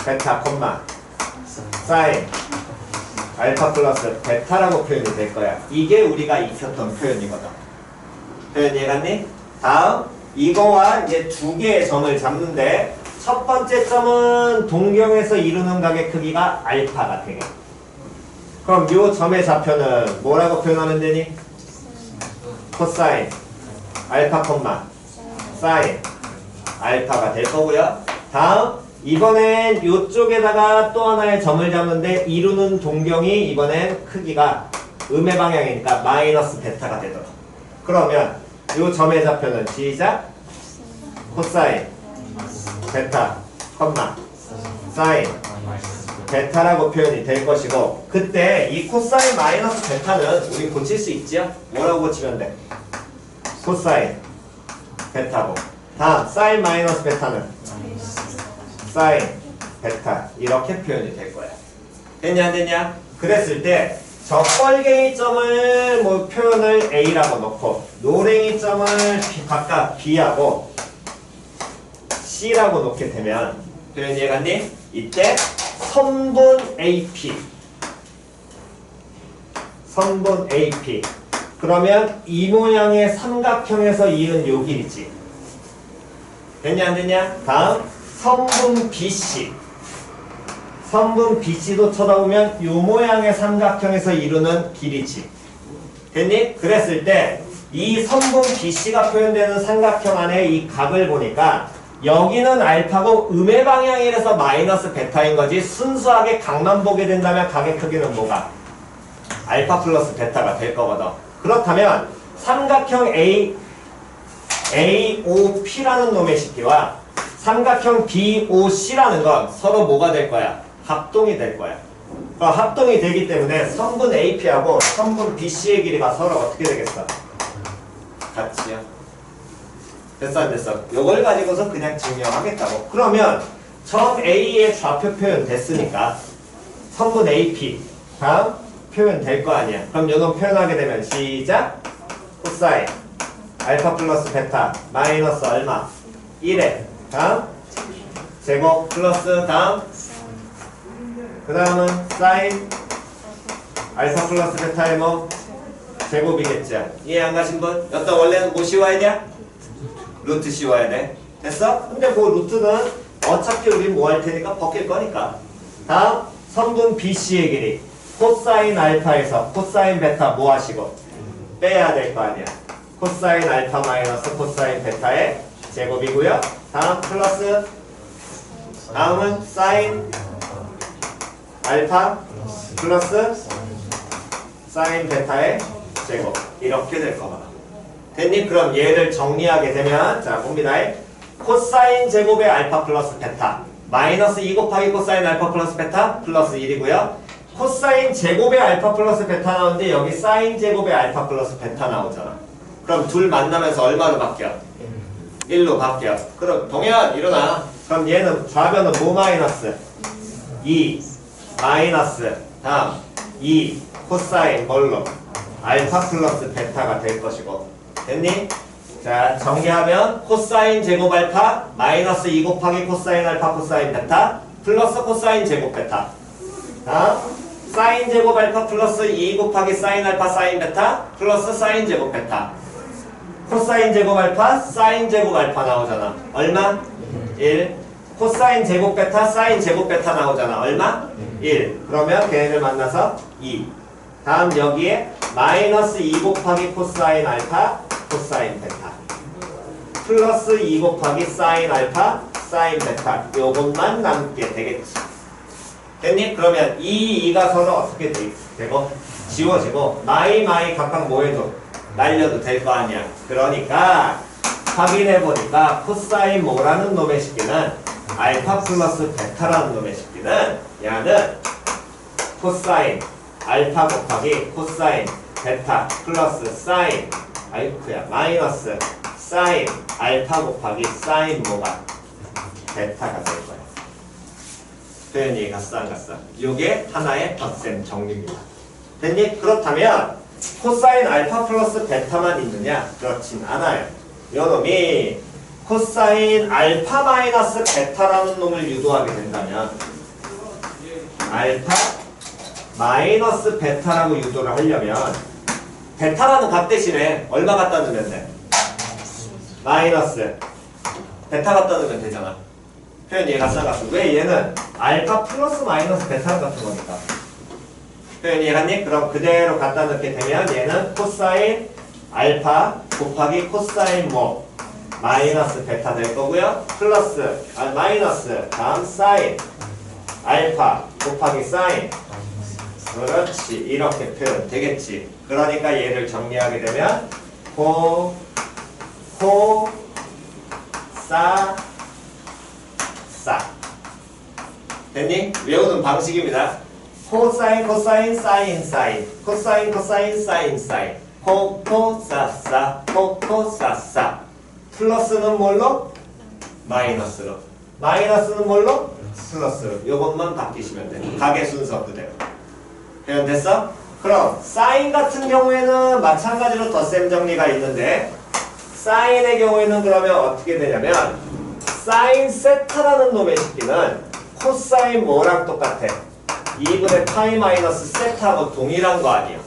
베타 콤마 사인 알파 플러스 베타라고 표현이 될 거야. 이게 우리가 익혔던 표현이거든. 표현 이해갔니? 다음 이거와 이제 두 개의 점을 잡는데 첫 번째 점은 동경에서 이루는 각의 크기가 알파가 되게. 그럼 이 점의 좌표는 뭐라고 표현하면 되니? 코사인 알파 콤마 사인 알파가 될 거고요. 다음 이번엔 이쪽에다가 또 하나의 점을 잡는데 이루는 동경이 이번엔 크기가 음의 방향이니까 마이너스 베타가 되도록. 그러면 이 점의 좌표는 시작 코사인 베타 콤마 사인 베타라고 표현이 될 것이고 그때 이 코사인 마이너스 베타는 우리 고칠 수 있죠? 뭐라고 고치면 돼? 코사인 베타고 다음 사인 마이너스 베타는 사인 베타 이렇게 표현이 될 거야. 됐냐 안 됐냐? 그랬을 때 저 뻘갱이 점을 뭐 표현을 A라고 놓고 노랭이 점을 각각 B하고 C라고 놓게 되면 표현 이해갔니? 이때 선분 AP 선분 AP 그러면 이 모양의 삼각형에서 이은 요 길이지. 됐냐 안 됐냐? 다음 선분 BC. 선분 BC도 쳐다보면 이 모양의 삼각형에서 이루는 길이지. 됐니? 그랬을 때 이 선분 BC가 표현되는 삼각형 안에 이 각을 보니까 여기는 알파고 음의 방향이라서 마이너스 베타인 거지, 순수하게 각만 보게 된다면 각의 크기는 뭐가? 알파 플러스 베타가 될 거거든. 그렇다면 삼각형 AOP라는 놈의 식기와 삼각형 BOC라는 건 서로 뭐가 될 거야? 합동이 될 거야. 합동이 되기 때문에 선분 AP하고 선분 BC의 길이가 서로 어떻게 되겠어? 같지요. 됐어 안 됐어? 요걸 가지고서 그냥 증명하겠다고. 그러면 점 A의 좌표 표현 됐으니까 선분 AP 다음 표현 될 거 아니야. 그럼 요놈 표현하게 되면 시작. 코사인 알파 플러스 베타 마이너스 얼마? 1에 다음 제곱 플러스 다음 그 다음은 사인 알파 플러스 베타의 뭐 제곱이겠죠. 이해 안 가신 분? 여기다 원래는 뭐 씌워야 돼? 루트 씌워야 돼. 됐어? 근데 그 루트는 어차피 우리 뭐 할 테니까 벗길 거니까. 다음 선분 BC의 길이 코사인 알파에서 코사인 베타 뭐 하시고 빼야 될 거 아니야. 코사인 알파 마이너스 코사인 베타의 제곱이고요. 다음 플러스 다음은 사인 알파 플러스 사인 베타의 제곱 이렇게 될 거다. 됐니? 그럼 얘를 정리하게 되면 자 봅니다. 코사인 제곱의 알파 플러스 베타 마이너스 2 곱하기 코사인 알파 플러스 베타 플러스 1이고요. 코사인 제곱의 알파 플러스 베타 나오는데 여기 사인 제곱의 알파 플러스 베타 나오잖아. 그럼 둘 만나면서 얼마로 바뀌어? 1로 바뀌어. 그럼 동현 일어나. 그럼 얘는 좌변은 뭐 마이너스? 2 마이너스 다음 2 코사인 뭘로? 알파 플러스 베타가 될 것이고. 됐니? 자 정리하면 코사인 제곱 알파 마이너스 2 곱하기 코사인 알파 코사인 베타 플러스 코사인 제곱 베타. 다음 사인 제곱 알파 플러스 2 곱하기 사인 알파 사인 베타 플러스 사인 제곱 베타. 코사인 제곱 알파 사인 제곱 알파 나오잖아. 얼마? 1. 코사인 제곱 베타 사인 제곱 베타 나오잖아. 얼마? 1. 그러면 걔네들 만나서 2. 다음 여기에 마이너스 2 곱하기 코사인 알파 코사인 베타 플러스 2 곱하기 사인 알파 사인 베타 요것만 남게 되겠지. 됐니? 그러면 이 2가 서로 어떻게 되고 지워지고 마이 각각 뭐 해도 날려도 될 거 아니야. 그러니까 확인해보니까 코사인 뭐라는 놈의 식기는 알파 플러스 베타라는 놈의 식기는 얘는 코사인 알파 곱하기 코사인 베타 플러스 사인 아이쿠야 마이너스 사인 알파 곱하기 사인 뭐가 베타가 될 거야. 표현이 갔어 안 갔어? 요게 하나의 덧셈 정리입니다. 됐니? 그렇다면 코사인 알파 플러스 베타만 있느냐? 그렇진 않아요. 요 놈이 코사인 알파 마이너스 베타라는 놈을 유도하게 된다면 알파 마이너스 베타라고 유도를 하려면 베타라는 값 대신에 얼마 갖다 넣으면 돼? 마이너스 베타 갖다 넣으면 되잖아. 표현 이해 갔어 안 갔어? 왜 얘는 알파 플러스 마이너스 베타 같은 거니까. 표현 이해갔니? 그럼 그대로 갖다 넣게 되면 얘는 코사인 알파 곱하기 코사인 뭐 마이너스 베타 될 거고요. 플러스 마이너스 다음 사인 알파 곱하기 사인 그렇지. 이렇게 표현 되겠지. 그러니까 얘를 정리하게 되면 사 됐니? 외우는 방식입니다. 코사인 코사인 사인 사인 코사인 코사인 사인 사인 코사사 코사사 플러스는 뭘로? 마이너스로 마이너스는 뭘로? 플러스로 요것만 바뀌시면 돼요. 각의 순서 그대로. 표현 됐어? 그럼 사인 같은 경우에는 마찬가지로 덧셈 정리가 있는데 사인의 경우에는 그러면 어떻게 되냐면 사인 세타라는 놈의 식기는 코사인 뭐랑 똑같아? 2분의 파이 마이너스 세타하고 동일한 거 아니야?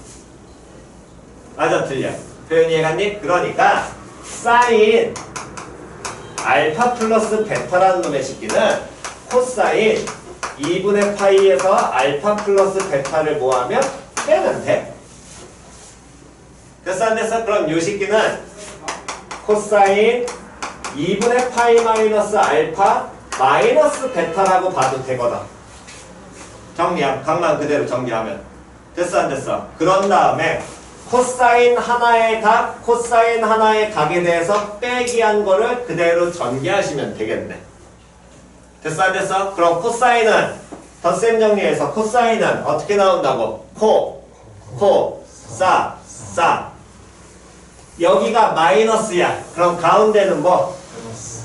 맞아 틀려? 표현 이해갔니? 그러니까 사인 알파 플러스 베타라는 놈의 식기는 코사인 2분의 파이에서 알파 플러스 베타를 뭐하면 빼면 돼. 됐어 안 됐어? 그럼 요 식기는 코사인 2분의 파이 마이너스 알파 마이너스 베타라고 봐도 되거든. 정리하면 강만 그대로 정리하면 됐어 안 됐어? 그런 다음에 코사인 하나의 각, 코사인 하나의 각에 대해서 빼기한 거를 그대로 전개하시면 되겠네. 됐어 안 됐어? 그럼 코사인은 덧셈 정리해서 코사인은 어떻게 나온다고? 싸. 여기가 마이너스야. 그럼 가운데는 뭐?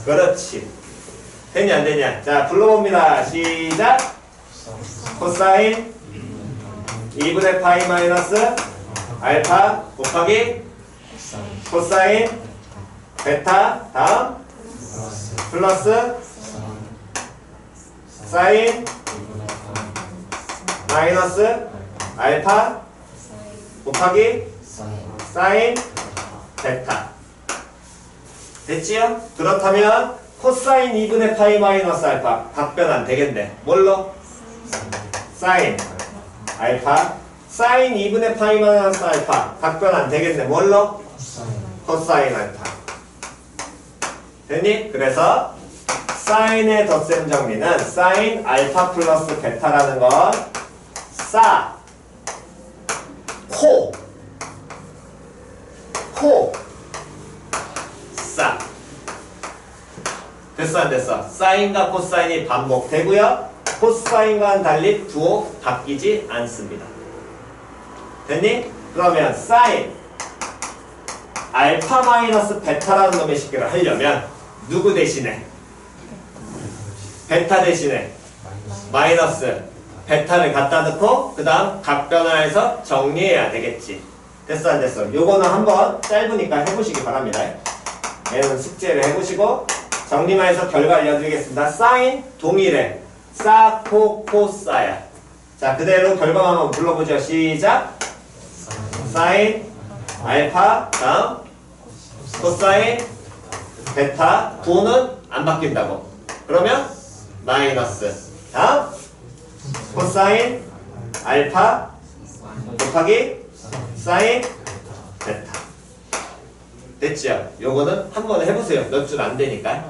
그렇지. 되냐 안 되냐? 자 불러봅니다. 시작. 코사인 2분의 파이 마이너스 알파 곱하기 코사인 베타 다음 플러스 사인 마이너스 알파 곱하기 사인 베타. 됐지요? 그렇다면 코사인 2분의 파이 마이너스 알파 각변 안 되겠네. 뭘로? 사인 알파 사인 2분의 파이 마이너스 알파 각변 안 되겠네. 뭘로? 코사인 알파. 됐니? 그래서 사인의 덧셈 정리는 사인 알파 플러스 베타라는 건 싸, 싸. 됐어 안 됐어? 사인과 코사인이 반복되고요. 코사인과는 달리 부호 바뀌지 않습니다. 됐니? 그러면 사인 알파 마이너스 베타라는 놈의 식기를 하려면 누구 대신에? 베타 대신에 마이너스 베타를 갖다 넣고 그 다음 각변화해서 정리해야 되겠지. 됐어 안 됐어? 요거는 한번 짧으니까 해보시기 바랍니다. 얘는 숙제를 해보시고 정리만 해서 결과 알려드리겠습니다. 사인 동일해. 싸, 코, 싸야. 자 그대로 결과 한번 불러보죠. 시작. 사인 알파 다음 코사인 베타 부호는 안 바뀐다고. 그러면 마이너스 다음 코사인 알파 곱하기 사인 베타. 됐죠? 요거는 한번 해보세요. 몇 줄 안 되니까.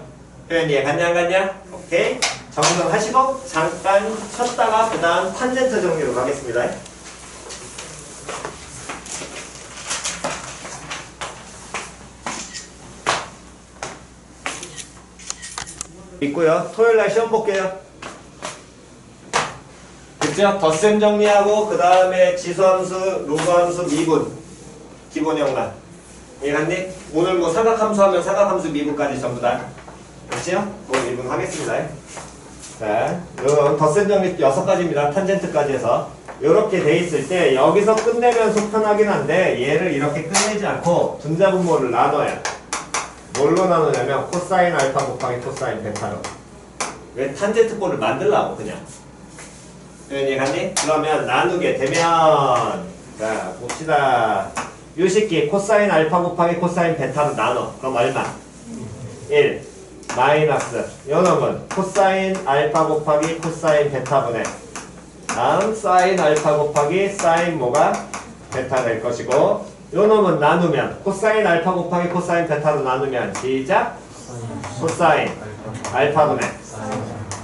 표현 이해 갔냐 안 갔냐? 오케이. 정정하시고 잠깐 쉬었다가 그 다음 탄젠트 정리로 가겠습니다. 있고요. 토요일날 시험 볼게요. 그죠? 덧셈 정리하고 그 다음에 지수함수, 로그함수, 미분 기본형만 이해갔니? 오늘 뭐 삼각함수 하면 삼각함수 미분까지 전부 다 그죠? 뭐 미분 하겠습니다. 자, 요 덧셈 정리 6가지입니다. 탄젠트까지 해서 요렇게 돼 있을 때 여기서 끝내면 속 편하긴 한데 얘를 이렇게 끝내지 않고 분자분모를 나눠야 뭘로 나누냐면 코사인 알파 곱하기 코사인 베타로. 왜 탄젠트꼴을 만들라고 그냥. 이해갔니? 그러면 나누게 되면 자 봅시다. 요 식기 코사인 알파 곱하기 코사인 베타로 나눠. 그럼 얼마? 1 마이너스 요 놈은 코사인 알파 곱하기 코사인 베타분의 다음 사인 알파 곱하기 사인 뭐가 베타 될 것이고 요 놈은 나누면 코사인 알파 곱하기 코사인 베타로 나누면 시작 코사인 알파분의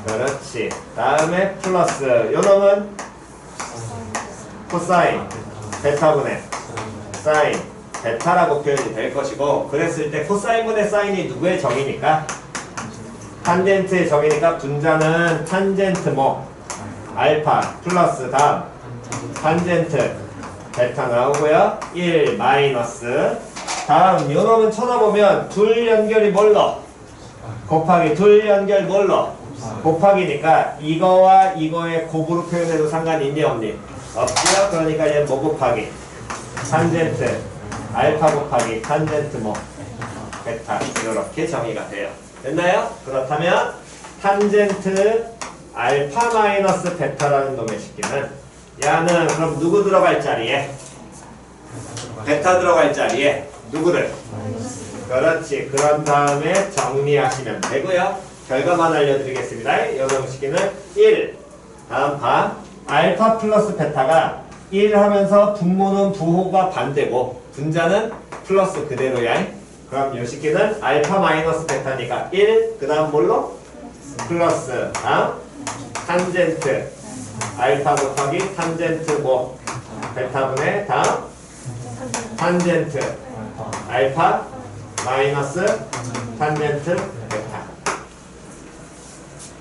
그렇지. 다음에 플러스 요 놈은 코사인 베타분의 사인 베타라고 표현이 될 것이고 그랬을 때 코사인분의 사인이 누구의 정의니까? 탄젠트의 정의니까 분자는 탄젠트 뭐 알파 플러스 다음 탄젠트 베타 나오고요. 1 마이너스 다음 요놈은 쳐다보면 둘 연결이 뭘로? 곱하기 둘 연결 뭘로? 곱하기니까 이거와 이거의 곱으로 표현해도 상관이 있니 없니? 없지요? 그러니까 얘는 뭐 곱하기? 탄젠트 알파 곱하기 탄젠트 뭐 베타 이렇게 정의가 돼요. 됐나요? 그렇다면 탄젠트 알파 마이너스 베타라는 놈의 식기는 야는 그럼 누구 들어갈 자리에? 베타 들어갈 자리에 누구를? 그렇지. 그런 다음에 정리하시면 되고요. 결과만 알려드리겠습니다. 이 방식기는 1. 다음 봐. 알파 플러스 베타가 1 하면서 분모는 부호가 반대고 분자는 플러스 그대로야. 그럼 이 식기는 알파 마이너스 베타니까 1. 그 다음 뭘로? 플러스. 다음 탄젠트. 알파 곱하기 탄젠트 뭐? 베타분의 다음 탄젠트. 알파 마이너스 탄젠트 베타.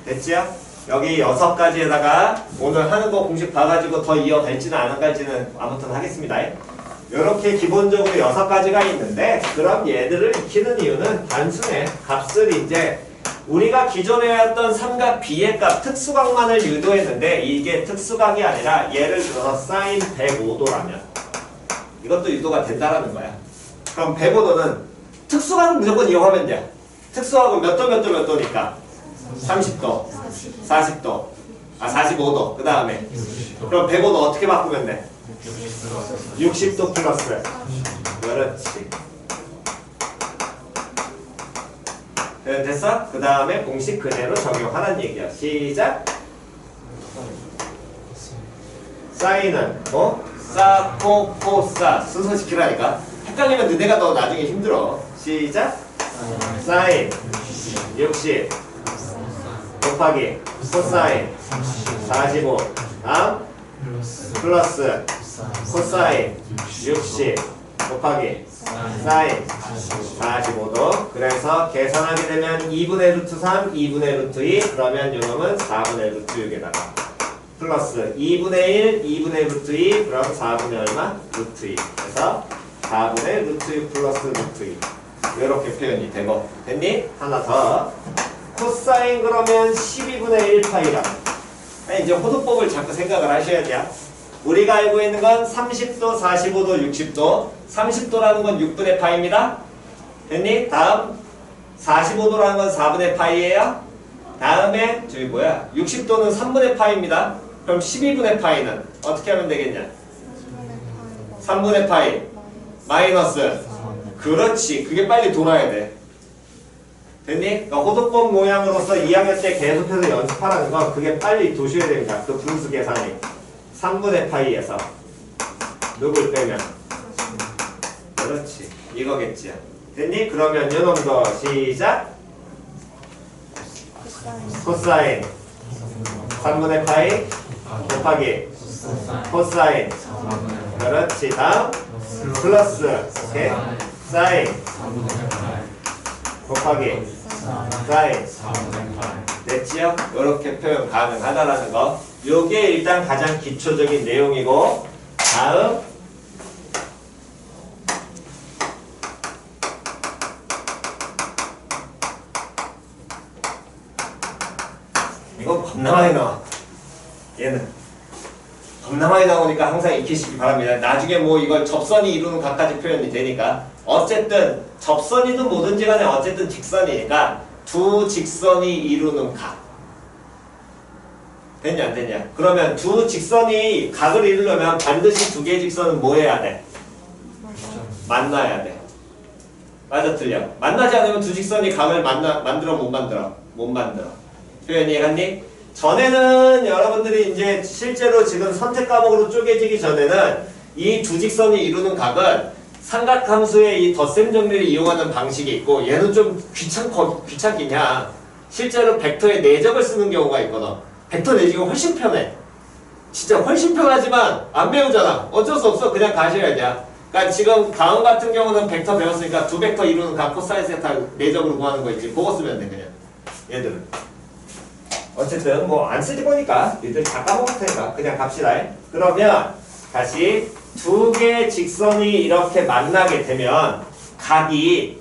됐지요? 여기 6가지에다가 오늘 하는 거 공식 봐가지고 더 이어갈지는 안 갈지는 아무튼 하겠습니다. 이렇게 기본적으로 6가지가 있는데 그럼 얘들을 익히는 이유는 단순해. 값을 이제 우리가 기존에 했던 삼각 B의 값 특수각만을 유도했는데 이게 특수각이 아니라 예를 들어서 사인 105도라면 이것도 유도가 된다라는 거야. 그럼 105도는 특수각은 무조건 이용하면 돼. 특수각은 몇 도 몇 도 몇 도니까 30도, 40도, 45도. 그 다음에 그럼 105도 어떻게 바꾸면 돼? 60도 플러스. 그렇지. 됐어? 그 다음에 공식 그대로 적용하라는 얘기야. 시작. 사인은 뭐? 사, 코, 코, 사. 순서시키라니까. 헷갈리면 너네가 더 나중에 힘들어. 시작. 사인 60 곱하기 코사인 45 다음 플러스 코사인 60 곱하기 사인 45도. 그래서 계산하게 되면 2분의 루트 3, 2분의 루트 2. 그러면 요놈은 4분의 루트 6에다가 플러스 2분의 1, 2분의 루트 2. 그럼 4분의 얼마? 루트 2. 그래서 4분의 루트 6 플러스 루트 2. 이렇게 표현이 되고. 됐니? 하나 더. 코사인 그러면 12분의 1 파이라. 이제 호도법을 자꾸 생각을 하셔야 돼요. 우리가 알고 있는 건 30도, 45도, 60도. 30도라는 건 6분의 파이입니다. 됐니? 다음 45도라는 건 4분의 파이예요. 다음에 저기 뭐야? 60도는 3분의 파이입니다. 그럼 12분의 파이는 어떻게 하면 되겠냐? 3분의 파이 마이너스. 그렇지. 그게 빨리 돌아야 돼. 됐니? 그러니까 호도법 모양으로서 2학년 때 계속해서 연습하라는 건 그게 빨리 도셔야 됩니다. 그 분수 계산이 3분의 파이에서 누굴 빼면 그렇지. 이거겠지. 됐니? 그러면 요놈도 시작. 코사인 3분의 파이 곱하기 코사인. 그렇지. 다음 플러스 오케이. 사인 곱하기 사인. 됐지요? 이렇게 표현 가능하다라는 거. 요게 일단 가장 기초적인 내용이고. 다음 이거 겁나 많이 나와. 얘는 겁나 많이 나오니까 항상 익히시기 바랍니다. 나중에 뭐 이걸 접선이 이루는 각까지 표현이 되니까. 어쨌든 접선이든 뭐든지 간에 어쨌든 직선이니까 두 직선이 이루는 각. 됐냐 안 됐냐? 그러면 두 직선이 각을 이루려면 반드시 두 개의 직선은 뭐 해야 돼? 만나야 돼. 맞아 틀려? 만나지 않으면 두 직선이 각을 만들어 못 만들어? 못 만들어. 표현이 갔니? 전에는 여러분들이 이제 실제로 지금 선택 과목으로 쪼개지기 전에는 이 두 직선이 이루는 각은 삼각함수의 이 덧셈 정리를 이용하는 방식이 있고 얘는 좀 귀찮기냐. 실제로 벡터의 내적을 쓰는 경우가 있거든. 벡터 내지가 훨씬 편해. 진짜 훨씬 편하지만 안 배우잖아. 어쩔 수 없어. 그냥 가셔야 돼. 그러니까 지금 다음 같은 경우는 벡터 배웠으니까 두 벡터 이루는 각 코사인 세타 내적으로 구하는 거 있지. 그거 쓰면 돼 그냥. 얘들은. 어쨌든 뭐 안 쓰지 보니까 얘들 다 까먹을 테니까 그냥 갑시다. 그러면 다시 두 개의 직선이 이렇게 만나게 되면 각이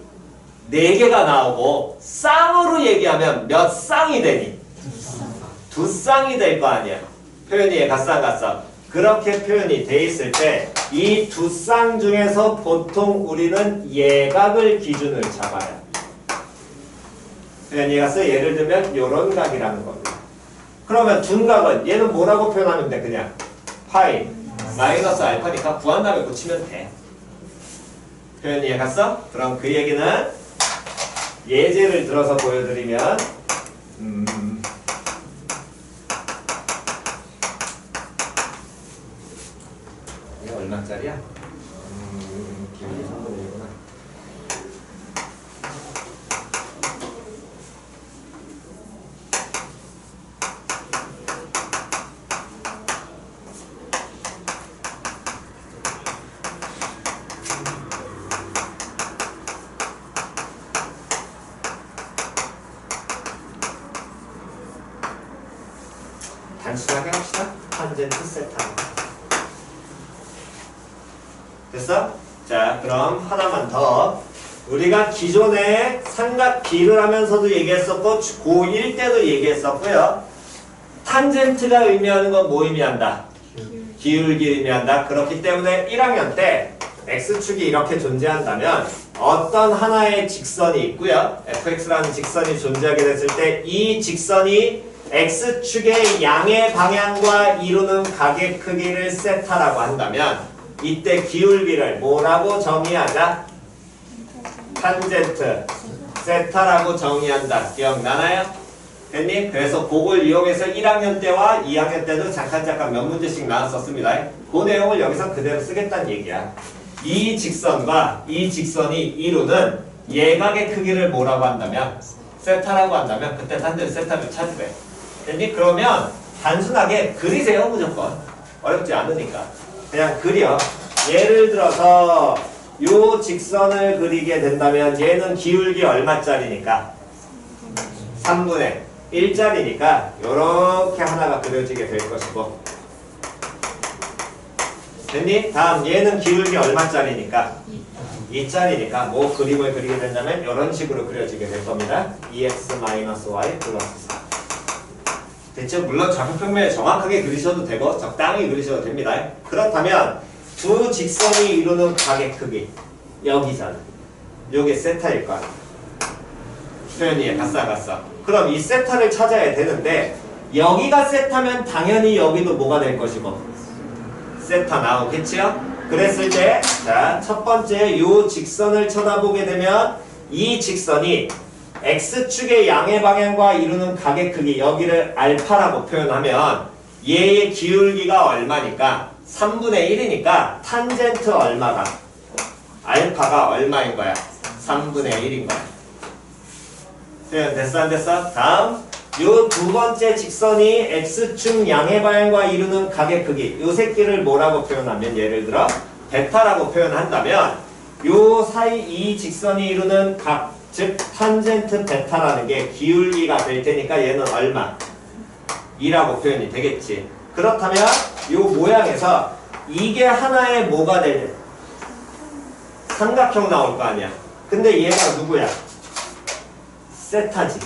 4개가 나오고 쌍으로 얘기하면 몇 쌍이 되니? 두 쌍이 될 거 아니야. 표현이 얘 갓쌍. 그렇게 표현이 돼 있을 때 이 두 쌍 중에서 보통 우리는 예각을 기준을 잡아요. 표현이 갔어. 예를 들면 요런 각이라는 겁니다. 그러면 둔각은 얘는 뭐라고 표현하면 돼? 그냥 파이 마이너스 알파니까 구한 다음에 고치면 돼. 표현 이해 갔어? 그럼 그 얘기는 예제를 들어서 보여드리면 이게 얼마짜리야? 기울기 3분의 1이구나. 단순하게 합시다. 탄젠트 세타. 됐어? 자, 그럼 하나만 더. 우리가 기존에 삼각 B를 하면서도 얘기했었고 고1 때도 얘기했었고요. 탄젠트가 의미하는 건 뭐 의미한다? 기울기 의미한다. 그렇기 때문에 1학년 때 X축이 이렇게 존재한다면 어떤 하나의 직선이 있고요. fx라는 직선이 존재하게 됐을 때 이 직선이 X축의 양의 방향과 이루는 각의 크기를 세타라고 한다면 이때 기울기를 뭐라고 정의하자? 탄젠트 세타라고 정의한다. 기억나나요? 됐니? 그래서 그걸 이용해서 1학년 때와 2학년 때도 잠깐 몇 문제씩 나왔었습니다. 그 내용을 여기서 그대로 쓰겠다는 얘기야. 이 직선과 이 직선이 이루는 예각의 크기를 뭐라고 한다면? 세타라고 한다면 그때 탄젠트 세타를 찾으래. 됐니? 그러면 단순하게 그리세요. 무조건 어렵지 않으니까 그냥 그려. 예를 들어서 요 직선을 그리게 된다면 얘는 기울기 얼마짜리니까 3분의 1짜리니까 요렇게 하나가 그려지게 될 것이고, 됐니? 다음 얘는 기울기 얼마짜리니까 2짜리니까 뭐 그림을 그리게 된다면 이런 식으로 그려지게 될 겁니다. 2x-y 플러스 4. 대체 물론 좌표평면에 정확하게 그리셔도 되고 적당히 그리셔도 됩니다. 그렇다면 두 직선이 이루는 각의 크기 여기잖아. 요게 세타일 거 아니야. 표현이 갔어. 그럼 이 세타를 찾아야 되는데 여기가 세타면 당연히 여기도 뭐가 될 것이고 세타 나오겠지요? 그랬을 때 자, 첫 번째 요 직선을 쳐다보게 되면 이 직선이 X축의 양의 방향과 이루는 각의 크기 여기를 알파라고 표현하면 얘의 기울기가 얼마니까 3분의 1이니까 탄젠트 얼마가? 알파가 얼마인 거야? 3분의 1인 거야. 표현 됐어 안 됐어? 다음 요 두 번째 직선이 X축 양의 방향과 이루는 각의 크기 요 새끼를 뭐라고 표현하면 예를 들어 베타라고 표현한다면 요 사이 이 직선이 이루는 각 즉 탄젠트 베타라는 게 기울기가 될 테니까 얘는 얼마? 2라고 표현이 되겠지. 그렇다면 요 모양에서 이게 하나의 뭐가 될 삼각형 나올 거 아니야. 근데 얘가 누구야? 세타지.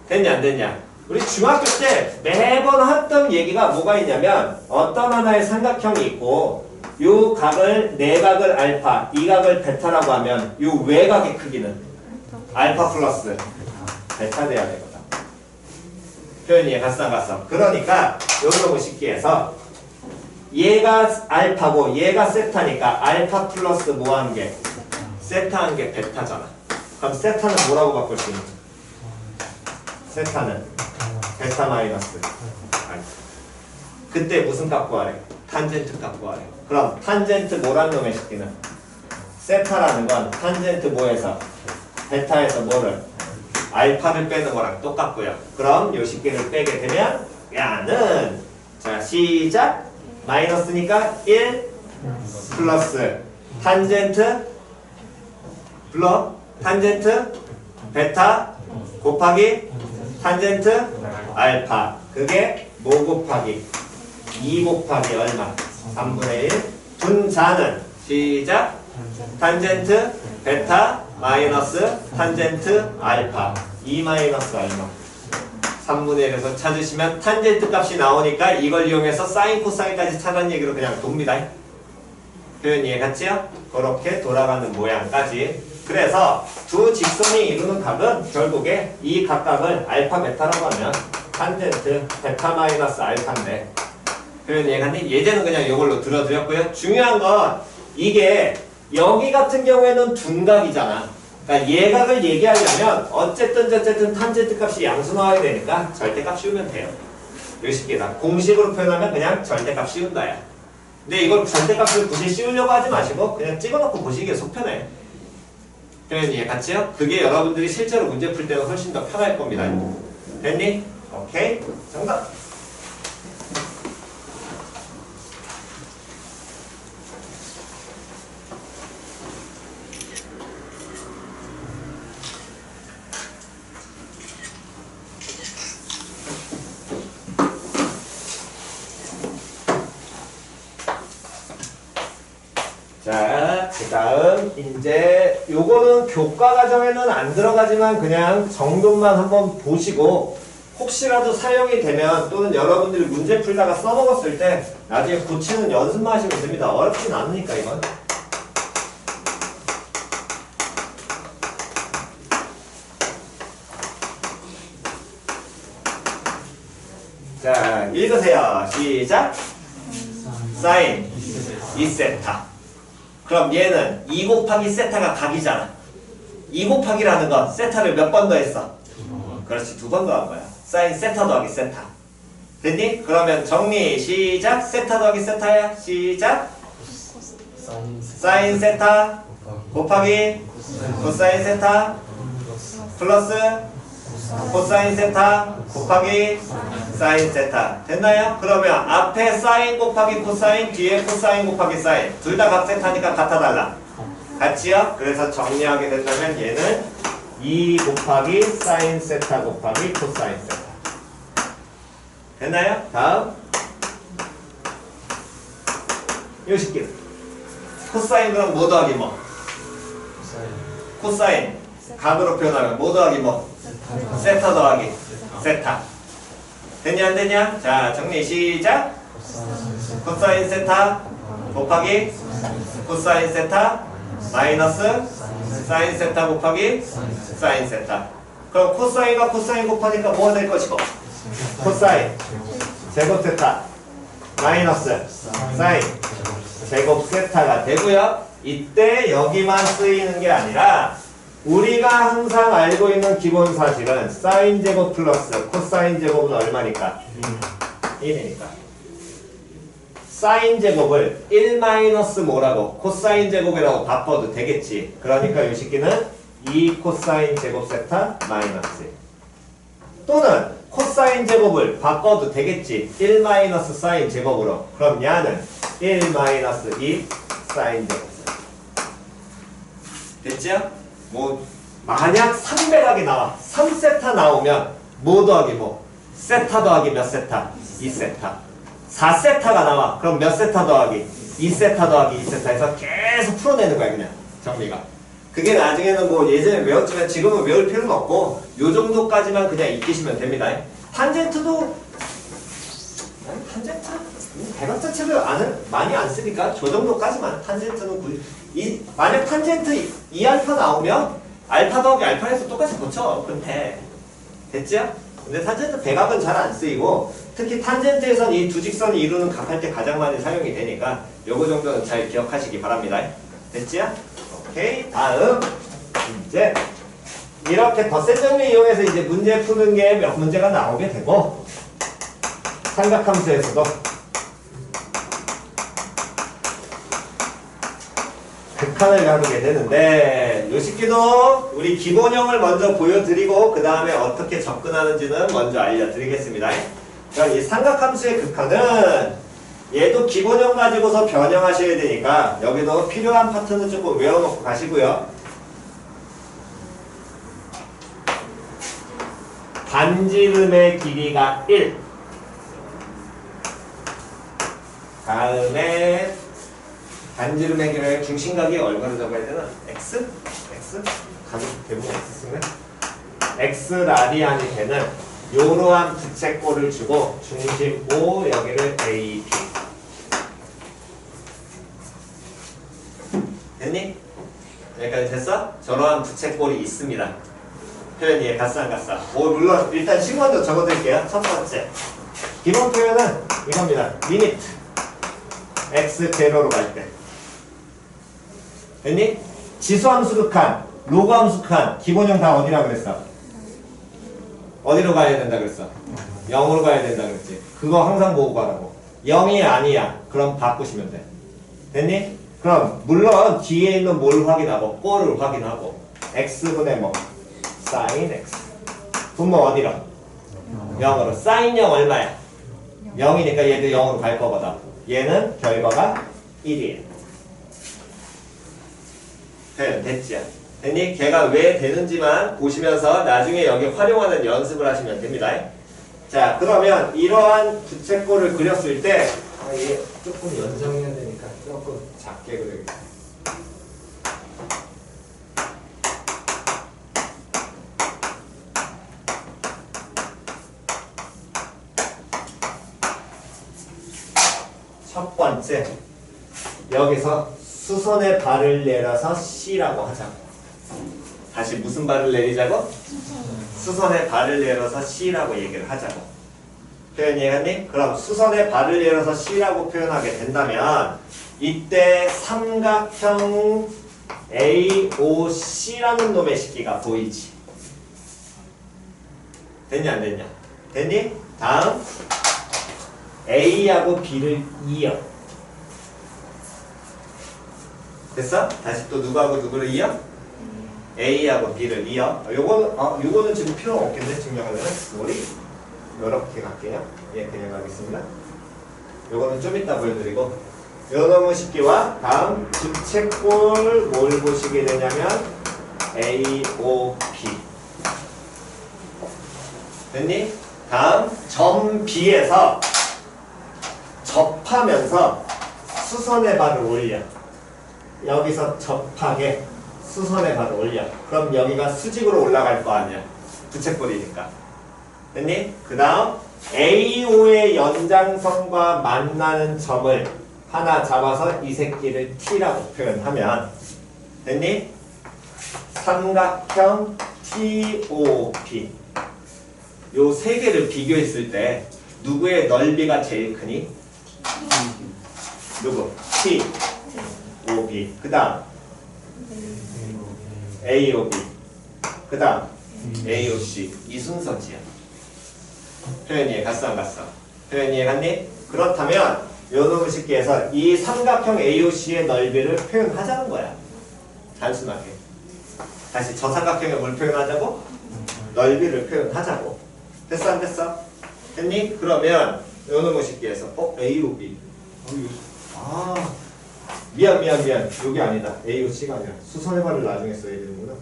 됐냐 안 됐냐? 우리 중학교 때 매번 했던 얘기가 뭐가 있냐면 어떤 하나의 삼각형이 있고 요 각을 네 각을 알파, 이 각을 베타라고 하면 요 외곽의 크기는 알파 플러스 베타 돼야 되거든. 표현이 갔어 안 갔어? 그러니까 요런 거 쉽게 해서 얘가 알파고 얘가 세타니까 알파 플러스 뭐 하는 게? 세타 하는 게 베타잖아. 그럼 세타는 뭐라고 바꿀 수 있는? 세타는 베타 마이너스 알파. 그때 무슨 값 구하래? 탄젠트 값 구하래. 그럼 탄젠트 뭐라는 놈의 식기는? 세타라는 건 탄젠트 뭐에서? 베타에서 뭐를? 알파를 빼는 거랑 똑같고요. 그럼 요 식기를 빼게 되면 야는 자 시작 마이너스니까 1 플러스 탄젠트 블러 탄젠트 베타 곱하기 탄젠트 알파 그게 뭐 곱하기 2 곱하기 얼마? 3분의 1 분자는 시작 탄젠트 베타 마이너스 탄젠트 알파 2 마이너스 얼마? 3분의 1에서 찾으시면 탄젠트 값이 나오니까 이걸 이용해서 사인 코사인까지 찾아는 얘기로 그냥 돕니다. 표현 이해 갔지요? 그렇게 돌아가는 모양까지. 그래서 두 직선이 이루는 각은 결국에 이 각각을 알파 베타라고 하면 탄젠트 베타 마이너스 알파인데 표현 이해 갔니? 예제는 그냥 이걸로 들어드렸고요. 중요한 건 이게 여기 같은 경우에는 둔각이잖아. 그러니까 예각을 얘기하려면 어쨌든 탄젠트 값이 양수 나와야 되니까 절대값 씌우면 돼요. 요 식기다. 공식으로 표현하면 그냥 절대값 씌운다야. 근데 이걸 절대값을 굳이 씌우려고 하지 마시고 그냥 찍어놓고 보시기에 속 편해. 표현 이해 갔지요? 그게 여러분들이 실제로 문제 풀 때는 훨씬 더 편할 겁니다. 됐니? 오케이. 정답. 자, 그 다음 이제 요거는 교과 과정에는 안 들어가지만 그냥 정도만 한번 보시고 혹시라도 사용이 되면 또는 여러분들이 문제 풀다가 써먹었을 때 나중에 고치는 연습만 하시면 됩니다. 어렵진 않으니까 이건. 자, 읽으세요. 시작. 사인 2세타. 그럼 얘는 2 곱하기 세타가 각이잖아. 2 곱하기라는 건 세타를 몇 번 더했어? 그렇지, 2번 더한 거야. 사인 세타 더하기 세타. 됐니? 그러면 정리 시작. 세타 더하기 세타야. 시작. 사인 세타 곱하기 코사인 세타 플러스 코사인 세타 곱하기 사인 세타. 됐나요? 그러면 앞에 사인 곱하기 코사인, 뒤에 코사인 곱하기 사인. 둘 다 각 세타니까 같아달라. 같지요? 그래서 정리하게 된다면 얘는 2 곱하기 사인 세타 곱하기 코사인 세타. 됐나요? 다음. 요 식기. 코사인 그럼 뭐 더하기 뭐? 코사인. 각으로 표현하면 뭐 더하기 뭐? 세타 더하기 세타. 됐냐 안 됐냐? 자, 정리 시작. 코사인 세타 곱하기 코사인 세타 마이너스 사인 세타 곱하기 사인 세타. 그럼 코사인과 코사인 곱하니까 뭐가 될 것이고? 코사인 제곱 세타 마이너스 사인 제곱 세타가 되고요. 이때 여기만 쓰이는 게 아니라 우리가 항상 알고 있는 기본 사실은 사인 제곱 플러스 코사인 제곱은 얼마니까? 1이니까. 사인 제곱을 1 마이너스 뭐라고? 코사인 제곱이라고 바꿔도 되겠지. 그러니까 이 식기는 2 코사인 제곱 세타 마이너스 1. 또는 코사인 제곱을 바꿔도 되겠지. 1 마이너스 사인 제곱으로. 그럼 야는 1 마이너스 2 사인 제곱 세타. 됐죠? 뭐 만약 3배각이 나와 3세타 나오면 뭐 더하기 뭐? 세타 더하기 몇 세타? 2세타. 4세타가 나와 그럼 몇 세타 더하기? 2세타 더하기 2세타 해서 계속 풀어내는 거야 그냥 정리가. 그게 나중에는 뭐 예전에 외웠지만 지금은 외울 필요는 없고 요 정도까지만 그냥 익히시면 됩니다. 탄젠트도 탄젠트? 대각 자체를 많이 안 쓰니까 저 정도까지만. 탄젠트는 만약 탄젠트 2알파 나오면 알파 더하기 알파에서 똑같이 고쳐. 그럼 돼. 됐죠? 근데 탄젠트 대각은 잘 안 쓰이고 특히 탄젠트에선 이 두 직선이 이루는 각할 때 가장 많이 사용이 되니까 요거 정도는 잘 기억하시기 바랍니다. 됐죠? 오케이. 다음 이제 이렇게 덧셈 정리 이용해서 이제 문제 푸는 게 몇 문제가 나오게 되고 삼각함수에서도 극한을 가르게 되는데 요 식기도 우리 기본형을 먼저 보여드리고 그 다음에 어떻게 접근하는지는 먼저 알려드리겠습니다. 그럼 이 삼각함수의 극한은 얘도 기본형 가지고서 변형하셔야 되니까 여기도 필요한 파트는 조금 외워놓고 가시고요. 반지름의 길이가 1. 다음에 반지름의 길이의 중심각이 얼마로 잡아야 되나? X? X? 가격 대부분 X 쓰네? X 라디안이 되는 요러한 부채꼴을 주고 중심 O 여기를 A, P. 됐니? 여기까지 됐어? 저러한 부채꼴이 있습니다. 표현 이해 갔어 안 갔어? 물론 일단 식문도 적어드릴게요. 첫 번째 기본 표현은 이겁니다. 리미트 X 제로로 갈 때 됐니? 지수함수 극한, 로그함수 극한, 기본형 다 어디라 그랬어? 어디로 가야 된다 그랬어? 0으로 가야 된다 그랬지. 그거 항상 보고 가라고. 0이 아니야. 그럼 바꾸시면 돼. 됐니? 그럼 물론 뒤에 있는 뭘 확인하고 꼴을 확인하고 x분의 뭐? sin x. 분모 어디로? 0으로. sin 0 얼마야? 0이니까 얘도 0으로 갈 거거든. 얘는 결과가 1이에요. 됐지? 됐니? 걔가 왜 되는지만 보시면서 나중에 여기 활용하는 연습을 하시면 됩니다. 자, 그러면 이러한 부채꼴을 그렸을 때 얘 조금 연장해야 되니까 조금 작게 그려야겠다. 첫 번째, 여기서 수선의 발을 내려서 C라고 하자고. 다시 무슨 발을 내리자고? 수선의 발을 내려서 C라고 얘기를 하자고. 표현 이해했니? 그럼 수선의 발을 내려서 C라고 표현하게 된다면 이때 삼각형 AOC라는 놈의 식기가 보이지. 됐냐 안 됐냐? 됐니? 다음 A하고 B를 이어. 됐어? 다시 또 누구하고 누구를 이어? A하고 B를 이어. 요거는 지금 필요 없겠네. 증명하려면 우리 이렇게 갈게요. 예, 그냥 가겠습니다. 요거는 좀 이따 보여드리고 요 놈의 식기와 다음 부채꼴 뭘 보시게 되냐면 AOB. 됐니? 다음 점 B에서 접하면서 수선의 발을 올려. 여기서 접하게 수선의 발을 올려. 그럼 여기가 수직으로 올라갈 거 아니야. 부채꼴이니까. 됐니? 그 다음 AO의 연장선과 만나는 점을 하나 잡아서 이 새끼를 T라고 표현하면 됐니? 삼각형 TOP. 요 세 개를 비교했을 때 누구의 넓이가 제일 크니? 누구? T, OB. 그 다음 AOB. 그 다음 AOC. 이 순서지야. 표현 이해 갔어 안 갔어? 표현 이해 갔니? 그렇다면 요놈의 식기에서 이 삼각형 AOC의 넓이를 표현하자는 거야. 단순하게. 다시 저 삼각형에 뭘 표현하자고? 넓이를 표현하자고. 됐어 안 됐어? 됐니? 그러면 요놈의 식기에서 AOB. 미안. 여기 아니다. AOC가 아니라 수선의 발을 나중에 써야 되는구나.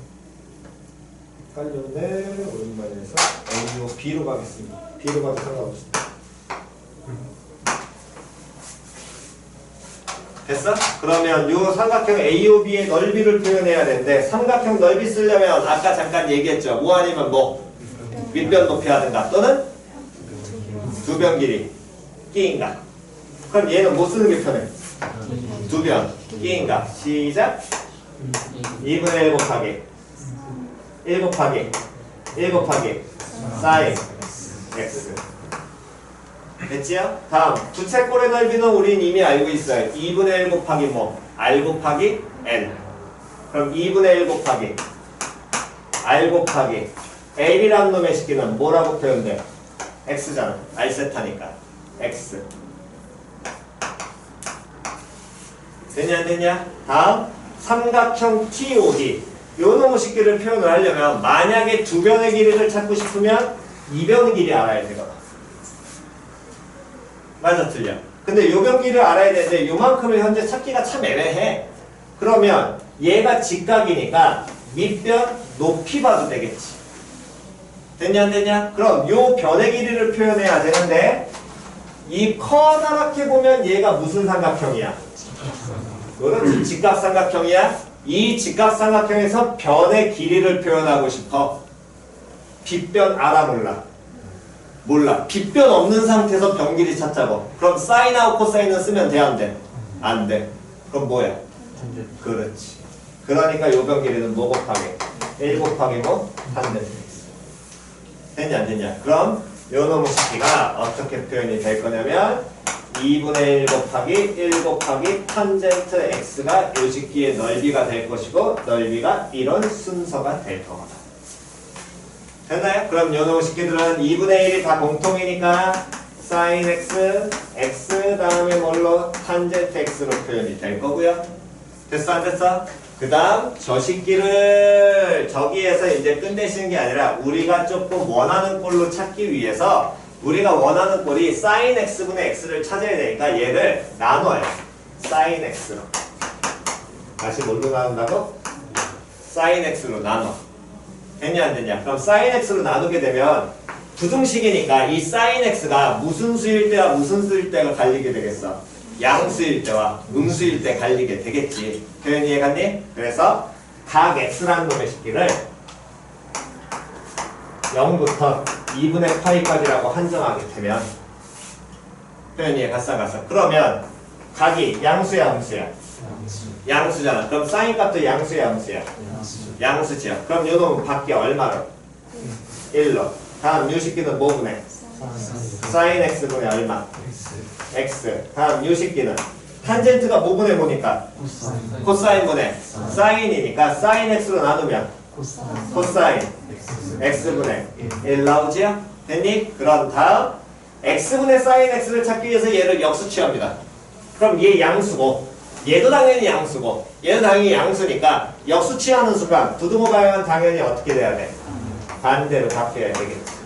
헷갈렸네. 오랜만에 해서 AOB로 가겠습니다. B로 가도 상관없습니다. 됐어? 그러면 요 삼각형 AOB의 넓이를 표현해야 되는데 삼각형 넓이 쓰려면 아까 잠깐 얘기했죠. 뭐 아니면 뭐? 윗변 높이 하든가 또는 두 변 길이 끼인가. 그럼 얘는 뭐 쓰는 게 편해? 두 변 끼인가. 시작. 2분의 1 곱하기 1 곱하기 1 곱하기 사인 x. 됐지요? 다음 부채꼴의 넓이는 우린 이미 알고 있어요. 2분의 1 곱하기 뭐? r 곱하기 n. 그럼 2분의 1 곱하기 r 곱하기 l이라는 놈의 식기는 뭐라고 표현돼? x잖아. r 세타니까 x. 되냐 안 되냐? 다음 삼각형 TOD. 요 놈의 식기를 표현을 하려면 만약에 두 변의 길이를 찾고 싶으면 이 변의 길이 알아야 되거든. 맞아 틀려. 근데 요 변 길이를 알아야 되는데 요만큼을 현재 찾기가 참 애매해. 그러면 얘가 직각이니까 밑변 높이 봐도 되겠지. 됐냐 안 됐냐? 그럼 요 변의 길이를 표현해야 되는데 이 커다랗게 보면 얘가 무슨 삼각형이야? 그렇지. 직각삼각형이야. 이 직각삼각형에서 변의 길이를 표현하고 싶어. 빗변 알아 몰라? 몰라. 빗변 없는 상태에서 변 길이 찾자고. 그럼 사인하고 코사인은 쓰면 돼 안 돼? 안 돼. 그럼 뭐야? 그렇지. 그러니까 요 변 길이는 뭐 곱하기? 1 곱하기 뭐? 반대. 됐냐 안 됐냐? 그럼 요 놈의 식기가 어떻게 표현이 될 거냐면 2분의 1 곱하기 1 곱하기 탄젠트 x가 요식기의 넓이가 될 것이고 넓이가 이런 순서가 될 거다. 됐나요? 그럼 요 놈식기들은 2분의 1이 다 공통이니까 sin x, x 다음에 뭘로? 탄젠트 x로 표현이 될 거고요. 됐어 안 됐어? 그 다음 저 식기를 저기에서 이제 끝내시는 게 아니라 우리가 조금 원하는 꼴로 찾기 위해서 우리가 원하는 꼴이 sin x분의 x를 찾아야 되니까 얘를 나눠요. sin x로. 다시 뭘로 나눈다고? sin x로 나눠. 됐냐 안 됐냐? 그럼 sin x로 나누게 되면 부등식이니까 이 sin x가 무슨 수일 때와 무슨 수일 때가 갈리게 되겠어? 양수일 때와 음수일 때 갈리게 되겠지. 표현 이해갔니? 그래서 각 x라는 놈의 식기를 0부터 2분의 파이까지라고 한정하게 되면 표현 이해갔어 안 갔어? 그러면 각이 양수야 음수야? 양수잖아. 그럼 사인 값도 양수야 음수야? 양수지요. 그럼 요 놈은 밖에 얼마로? 1로. 다음 요 식기는 뭐 분해? 사인 x분의 얼마? x. 다음 요 식기는 탄젠트가 뭐 분해 보니까? 코사인 분해 사인이니까 사인 x로 나누면 코사인 x분의 1 나오지요? 됐니? 그럼 다음 x분의 사인 x를 찾기 위해서 얘를 역수 취합니다. 그럼 얘 양수고 얘도 당연히 양수고 얘도 당연히 양수니까 역수 취하는 순간 부등호 방향은 당연히 어떻게 돼야 돼? 반대로 바뀌어야 되겠지.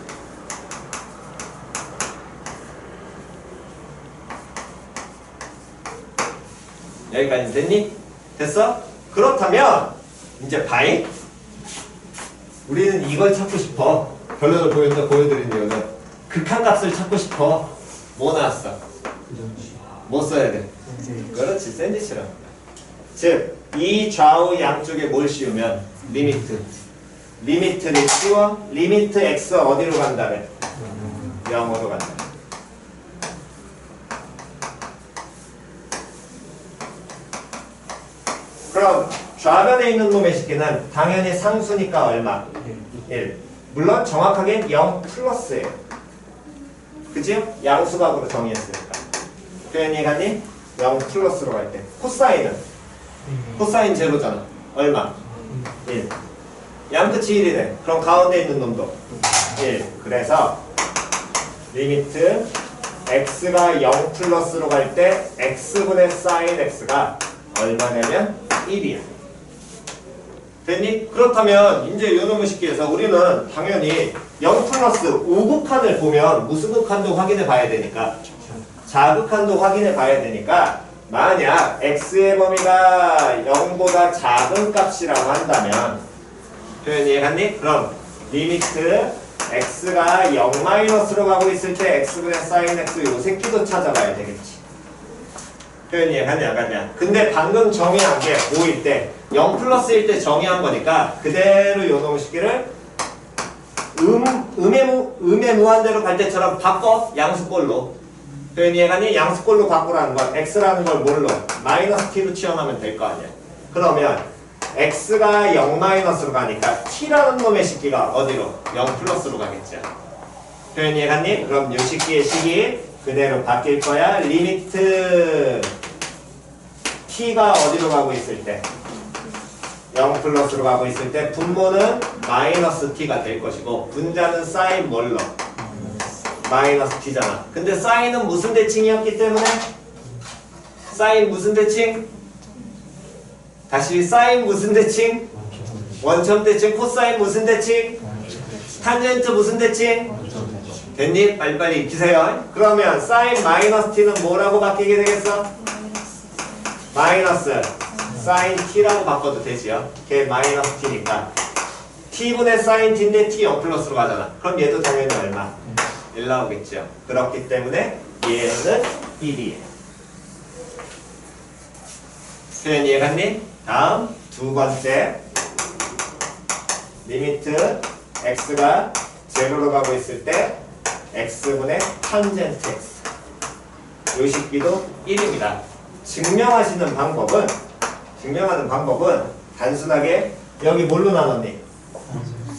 여기까지 됐니? 됐어? 그렇다면 이제 바잉 우리는 이걸 찾고 싶어. 결론을 보여드린 이유는 극한값을 찾고 싶어. 뭐 나왔어? 뭐 써야 돼? 그렇지, 샌드위치라. 즉, 이 좌우 양쪽에 뭘 씌우면 리미트를 씌워. 리미트 x 어디로 간다래? 0으로 간다. 그럼 좌변에 있는 놈의 식기는 당연히 상수니까 얼마? 1. 물론 정확하게는 0 플러스예요. 그지요? 양수각으로 정의했으니까. 표현 이해갔니? 0 플러스로 갈 때. 코사인은? 코사인 제로잖아. 얼마? 1. 양끝이 1이네. 그럼 가운데 있는 놈도 1. 그래서 리미트 x가 0 플러스로 갈 때 x분의 sin x가 얼마냐면 1이야. 됐니? 그렇다면 이제 요놈의 식기에서 우리는 당연히 0 플러스 우극한을 보면 무슨 극한도 확인해 봐야 되니까 자극한도 확인해 봐야 되니까 만약 x의 범위가 0보다 작은 값이라고 한다면 표현 이해갔니? 그럼 리미트 x가 0-로 가고 있을 때 x분의 sin x 요 새끼도 찾아봐야 되겠지. 표현 이해갔냐 안 갔냐? 근데 방금 정의한 게 5일 때 0 플러스일 때 정의한 거니까 그대로 요 놈의 식기를 음의 무한대로 갈 때처럼 바꿔. 양수꼴로. 표현 이해가니? 양수꼴로 바꾸라는 건 x라는 걸 뭘로? 마이너스 t로 취현하면 될 거 아니야. 그러면 x가 0-로 가니까 t라는 놈의 식기가 어디로? 0 플러스로 가겠죠. 표현 이해갔니? 그럼 요 식기의 식이 그대로 바뀔 거야. 리미트 t가 어디로 가고 있을 때? 0 플러스로 가고 있을 때 분모는 마이너스 t가 될 것이고 분자는 사인 뭘로? 마이너스 t잖아. 근데 사인은 무슨 대칭이었기 때문에 사인 무슨 대칭? 다시 사인 무슨 대칭? 원점 대칭. 코사인 무슨 대칭? 탄젠트 무슨 대칭? 됐니? 빨리빨리 익히세요. 그러면 사인 마이너스 t는 뭐라고 바뀌게 되겠어? 마이너스 사인 t라고 바꿔도 되지요. 걔 마이너스 t니까 t분의 사인 t인데 t 0 플러스로 가잖아. 그럼 얘도 당연히 얼마? 1 나오겠죠. 그렇기 때문에 얘는 1이에요. 표현 이해갔니? 다음 두 번째 리미트 x가 제로로 가고 있을 때 x분의 탄젠트 x 요 식기도 1입니다. 증명하는 방법은 단순하게 여기 뭘로 나눴니?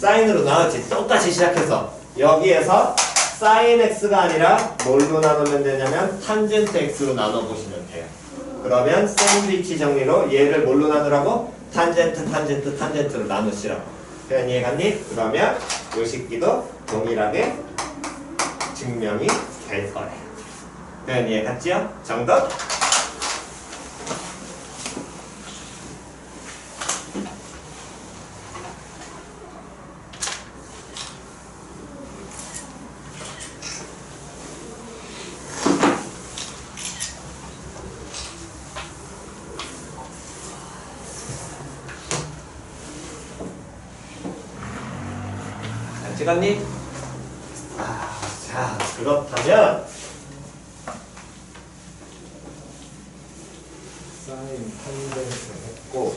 사인으로 나눴지. 똑같이 시작해서 여기에서 sin x가 아니라 뭘로 나누면 되냐면 탄젠트 x로 나눠보시면 돼요. 그러면 샌드위치 정리로 얘를 뭘로 나누라고? 탄젠트로 나누시라고. 표현 이해갔니? 그러면 요 식기도 동일하게 증명이 될 거래요. 표현 이해갔지요? 정답? 찍었니? 자, 그렇다면 사인 탄젠트 했고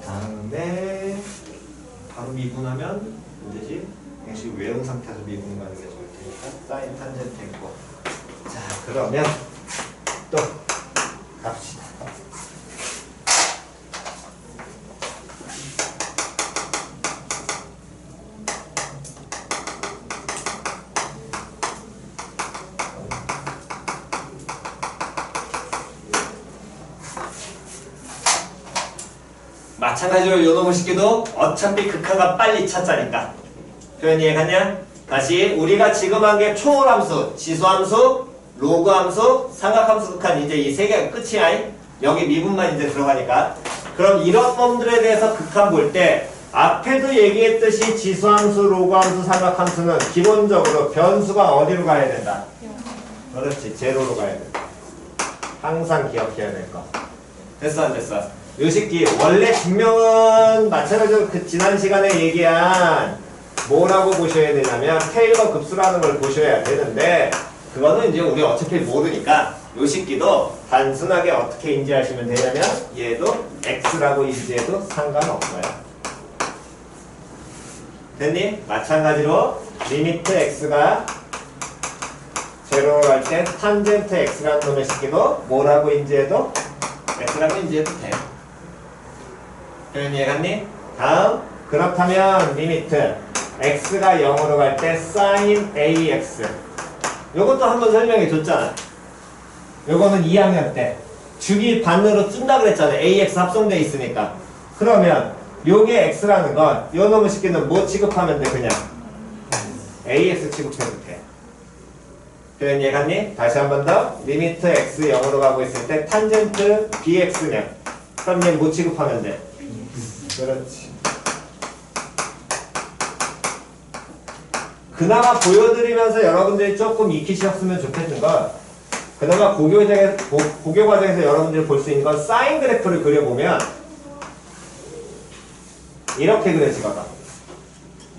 다음에 바로 미분하면 문제지? 역시 외운 상태에서 미분하는 게 좋을 테니까 사인 탄젠트 했고 자, 그러면 또 갑시다. 마찬가지로 요놈의 식기도 어차피 극한가 빨리 찾자니까 표현 이해갔냐? 다시 우리가 지금 한 게 초월함수, 지수함수, 로그함수, 삼각함수 극한 이제 이 세 개가 끝이야. 여기 미분만 이제 들어가니까 그럼 이런 놈들에 대해서 극한 볼 때 앞에도 얘기했듯이 지수함수, 로그함수, 삼각함수는 기본적으로 변수가 어디로 가야 된다? 그렇지, 제로로 가야 된다. 항상 기억해야 될 거. 됐어 안 됐어? 요 새끼 원래 증명은 마찬가지로 그 지난 시간에 얘기한 뭐라고 보셔야 되냐면 테일러 급수라는 걸 보셔야 되는데 그거는 이제 우리 어차피 모르니까 요 새끼도 단순하게 어떻게 인지하시면 되냐면 얘도 x라고 인지해도 상관없어요. 됐니? 마찬가지로 리미트 x가 제로로 갈 때 탄젠트 x라는 놈의 새끼도 뭐라고 인지해도 x라고 인지해도 돼요. 표현 이해갔니? 다음 그렇다면 리미트 x가 0으로 갈 때 sin ax 요것도 한번 설명해 줬잖아. 요거는 2학년 때 주기 반으로 뜬다 그랬잖아. ax 합성돼 있으니까. 그러면 요게 x라는 건 요 놈의 식기는 뭐 취급하면 돼? 그냥 ax 취급해도 돼. 표현 이해갔니? 다시 한 번 더 리미트 x 0으로 가고 있을 때 탄젠트 bx면 그럼 얘 뭐 취급하면 돼? 그렇지. 그나마 보여드리면서 여러분들이 조금 익히셨으면 좋겠는 건 그나마 고교 과정에서 여러분들이 볼 수 있는 건 사인 그래프를 그려보면 이렇게 그려지거든.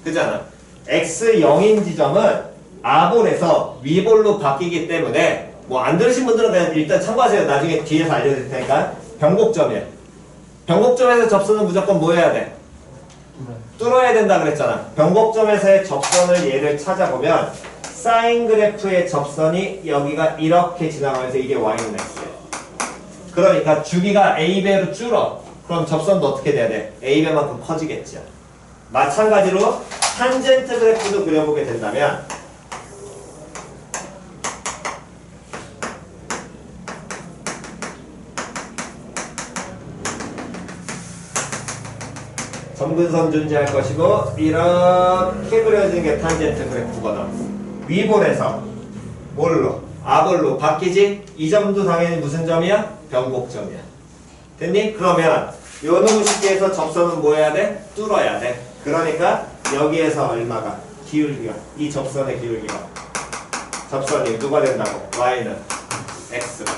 그잖아. x0인 지점은 아볼에서 위볼로 바뀌기 때문에 뭐 안 들으신 분들은 그냥 일단 참고하세요. 나중에 뒤에서 알려드릴 테니까. 변곡점이에요. 변곡점에서 접선은 무조건 뭐 해야 돼? 뚫어야 된다 그랬잖아. 변곡점에서의 접선을 얘를 찾아보면 사인 그래프의 접선이 여기가 이렇게 지나가면서 이게 y는 x예요. 그러니까 주기가 a배로 줄어. 그럼 접선도 어떻게 돼야 돼? a배만큼 커지겠죠. 마찬가지로 탄젠트 그래프도 그려보게 된다면 점근선 존재할 것이고 이렇게 그려진 게 탄젠트 그래프거든. 위볼에서 뭘로? 아볼로 바뀌지? 이 점도 당연히 무슨 점이야? 변곡점이야. 됐니? 그러면 요 놈의 식기에서 접선은 뭐 해야 돼? 뚫어야 돼. 그러니까 여기에서 얼마가? 기울기가. 이 접선의 기울기가. 접선이 누가 된다고? y는 x가.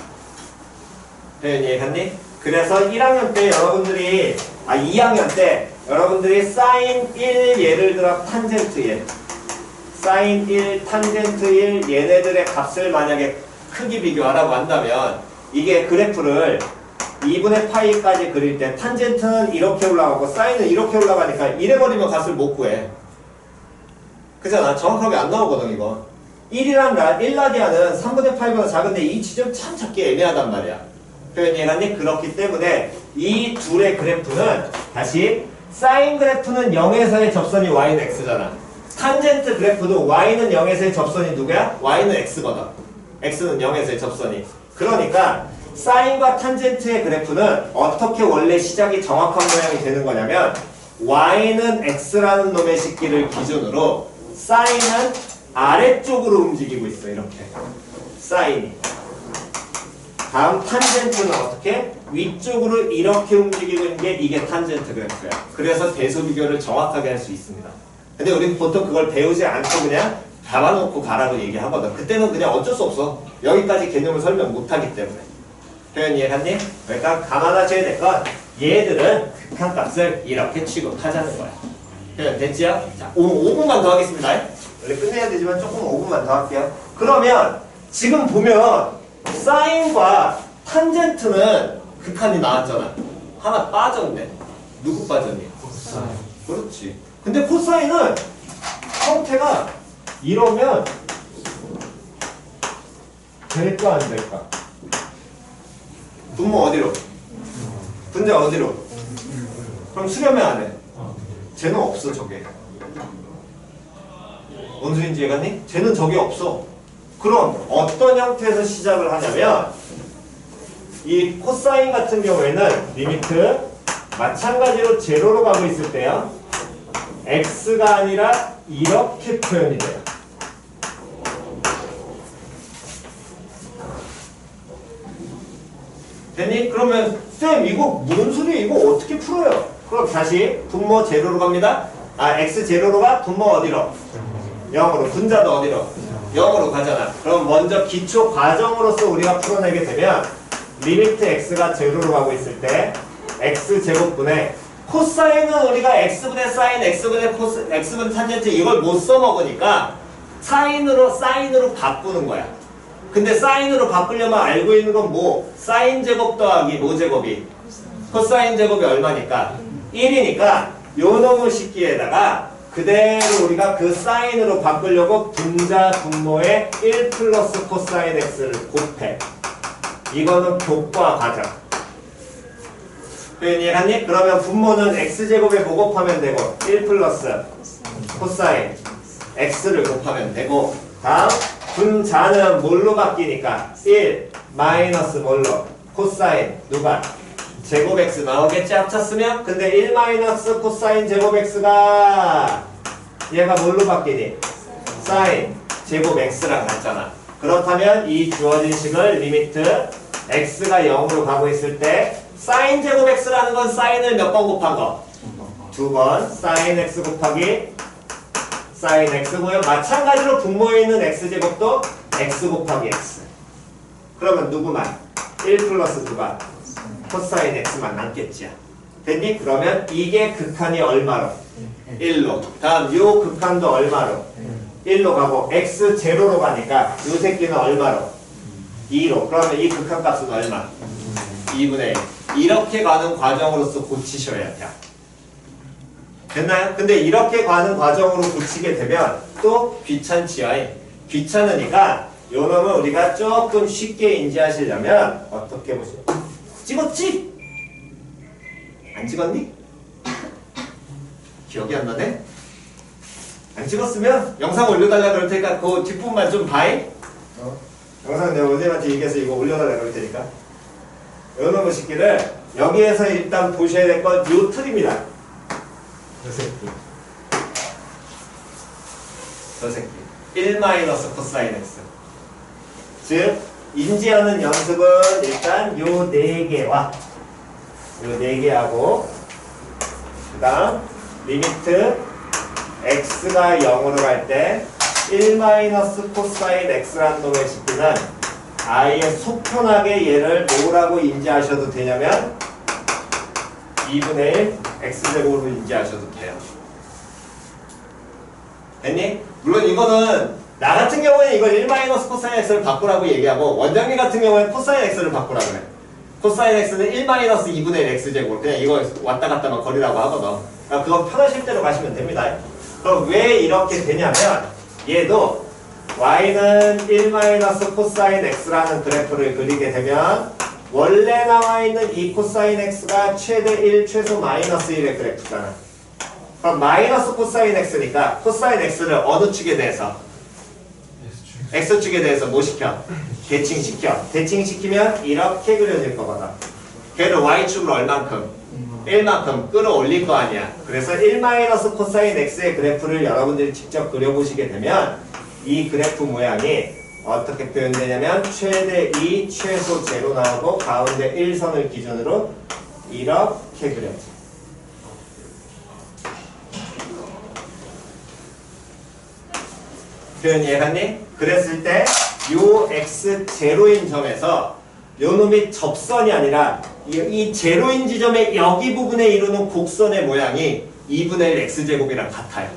표현 이해갔니? 그래서 1학년 때 여러분들이 2학년 때 여러분들이 sin 1 예를 들어 탄젠트 1 sin 1 탄젠트 1 얘네들의 값을 만약에 크기 비교하라고 한다면 이게 그래프를 2분의 파이까지 그릴 때 탄젠트는 이렇게 올라가고 사인은 이렇게 올라가니까 이래버리면 값을 못 구해. 그잖아. 정확하게 안 나오거든 이거. 1라디안은 3분의 파이보다 작은데 이 지점 참 찾기 애매하단 말이야. 표현 이해갔니? 그렇기 때문에 이 둘의 그래프는 다시 사인 그래프는 0에서의 접선이 y는 x잖아. 탄젠트 그래프도 y는 0에서의 접선이 누구야? y는 x거든. x는 0에서의 접선이. 그러니까 사인과 탄젠트의 그래프는 어떻게 원래 시작이 정확한 모양이 되는 거냐면 y는 x라는 놈의 식기를 기준으로 사인은 아래쪽으로 움직이고 있어. 이렇게 사인이. 다음 탄젠트는 어떻게? 위쪽으로 이렇게 움직이고 있는 게 이게 탄젠트 그래프야. 그래서 대소 비교를 정확하게 할 수 있습니다. 근데 우리 보통 그걸 배우지 않고 그냥 잡아놓고 가라고 얘기하거든. 그때는 그냥 어쩔 수 없어. 여기까지 개념을 설명 못하기 때문에. 표현 이해했니? 그러니까 감안하셔야 될 건 얘들은 극한값을 이렇게 취급하자는 거야. 표현 됐지요? 자, 5분만 더 하겠습니다. 원래 끝내야 되지만 조금 5분만 더 할게요. 그러면 지금 보면 사인과 탄젠트는 극한이 나왔잖아. 하나 빠졌네. 누구 빠졌니? 코사인. 그렇지. 근데 코사인은 형태가 이러면 될까 안 될까? 분모 어디로? 분자 어디로? 그럼 수렴해 안 해? 쟤는 없어 저게. 뭔 소린지 이해갔니? 쟤는 저게 없어. 그럼 어떤 형태에서 시작을 하냐면 이 코사인 같은 경우에는 리미트 마찬가지로 제로로 가고 있을 때요. x가 아니라 이렇게 표현이 돼요. 됐니? 그러면 쌤 이거 뭔 소리야? 이거 어떻게 풀어요? 그럼 다시 분모 제로로 갑니다. x 제로로 가? 분모 어디로? 0으로. 분자도 어디로? 0으로 가잖아. 그럼 먼저 기초 과정으로서 우리가 풀어내게 되면 리미트 x가 제로로 가고 있을 때 x제곱분의 코사인은 우리가 x분의 사인, x분의 코스, x분의 탄젠트 이걸 못 써먹으니까 사인으로 바꾸는 거야. 근데 사인으로 바꾸려면 알고 있는 건 뭐? 사인 제곱 더하기 뭐 제곱이? 코사인 제곱이 얼마니까? 1이니까 요 놈의 식기에다가 그대로 우리가 그 사인으로 바꾸려고 분자 분모에 1 플러스 코사인 x를 곱해. 이거는 교과 과정. 이해갔니? 그러면 분모는 x제곱에 뭐 곱하면 되고 1 플러스 코사인 x를 곱하면 되고 다음 분자는 뭘로 바뀌니까 1 마이너스 뭘로? 코사인 누가? 제곱 x 나오겠지 합쳤으면? 근데 1 마이너스 코사인 제곱 x가 얘가 뭘로 바뀌니? 사인 제곱 x랑 같잖아. 그렇다면 이 주어진 식을 리미트 x가 0으로 가고 있을 때 사인 제곱 x라는 건 사인을 몇 번 곱한 거? 2번 사인 x 곱하기 사인 x고요. 마찬가지로 분모에 있는 x제곱도 x 곱하기 x. 그러면 누구만? 1 플러스 누가? 코사인 x만 남겠지요. 됐니? 그러면 이게 극한이 얼마로? 1로. 다음 요 극한도 얼마로? 1로 가고 x 제로로 가니까 요 새끼는 얼마로? 2로. 그러면 이 극한값은 얼마? 2분의 1. 이렇게 가는 과정으로서 고치셔야 돼요. 됐나요? 근데 이렇게 가는 과정으로 고치게 되면 또 귀찮지요. 귀찮으니까 요 놈은 우리가 조금 쉽게 인지하시려면 어떻게 보시죠? 찍었지? 안 찍었니? 기억이 안 나네? 안 찍었으면 영상 올려달라 그럴 테니까 그 뒷부분만 좀 봐잉? 영상 내가 원장님한테 얘기해서 이거 올려달라 그럴 테니까 요 놈의 식기를 여기에서 일단 보셔야 될 건 요 틀입니다. 저 새끼. 저 새끼. 1 마이너스 코사인 x. 즉, 인지하는 연습은 일단 요 4개와 요 4개하고 그 다음 리미트 x가 0으로 갈 때 1 마이너스 코사인 x라는 놈의 식기는 아예 속편하게 얘를 뭐라고 인지하셔도 되냐면 2분의 1 x제곱으로 인지하셔도 돼요. 됐니? 물론 이거는 나 같은 경우에는 이걸 1 마이너스 코사인 x를 바꾸라고 얘기하고 원장님 같은 경우에는 코사인 x를 바꾸라 그래. 코사인 x는 1 마이너스 2분의 1 x제곱 그냥 이거 왔다 갔다만 거리라고 하거든. 그러니까 그건 편하실 대로 가시면 됩니다. 그럼 왜 이렇게 되냐면 얘도 y는 1 마이너스 코사인 x라는 그래프를 그리게 되면 원래 나와 있는 이 코사인 x가 최대 1, 최소 마이너스 1의 그래프잖아. 그럼 마이너스 코사인 x니까 코사인 x를 어느 축에 대해서? x축에 대해서 뭐 시켜? 대칭시켜. 대칭시키면 이렇게 그려질 거거든. 걔를 y축으로 얼만큼? 1만큼 끌어올릴 거 아니야. 그래서 1 마이너스 코사인 x의 그래프를 여러분들이 직접 그려보시게 되면 이 그래프 모양이 어떻게 표현되냐면 최대 2, 최소 0 나오고 가운데 1선을 기준으로 이렇게 그려져. 표현 이해갔니? 그랬을 때 요 x0인 점에서 요 놈이 접선이 아니라 이 제로인 지점의 여기 부분에 이루는 곡선의 모양이 2분의 1 x제곱이랑 같아요.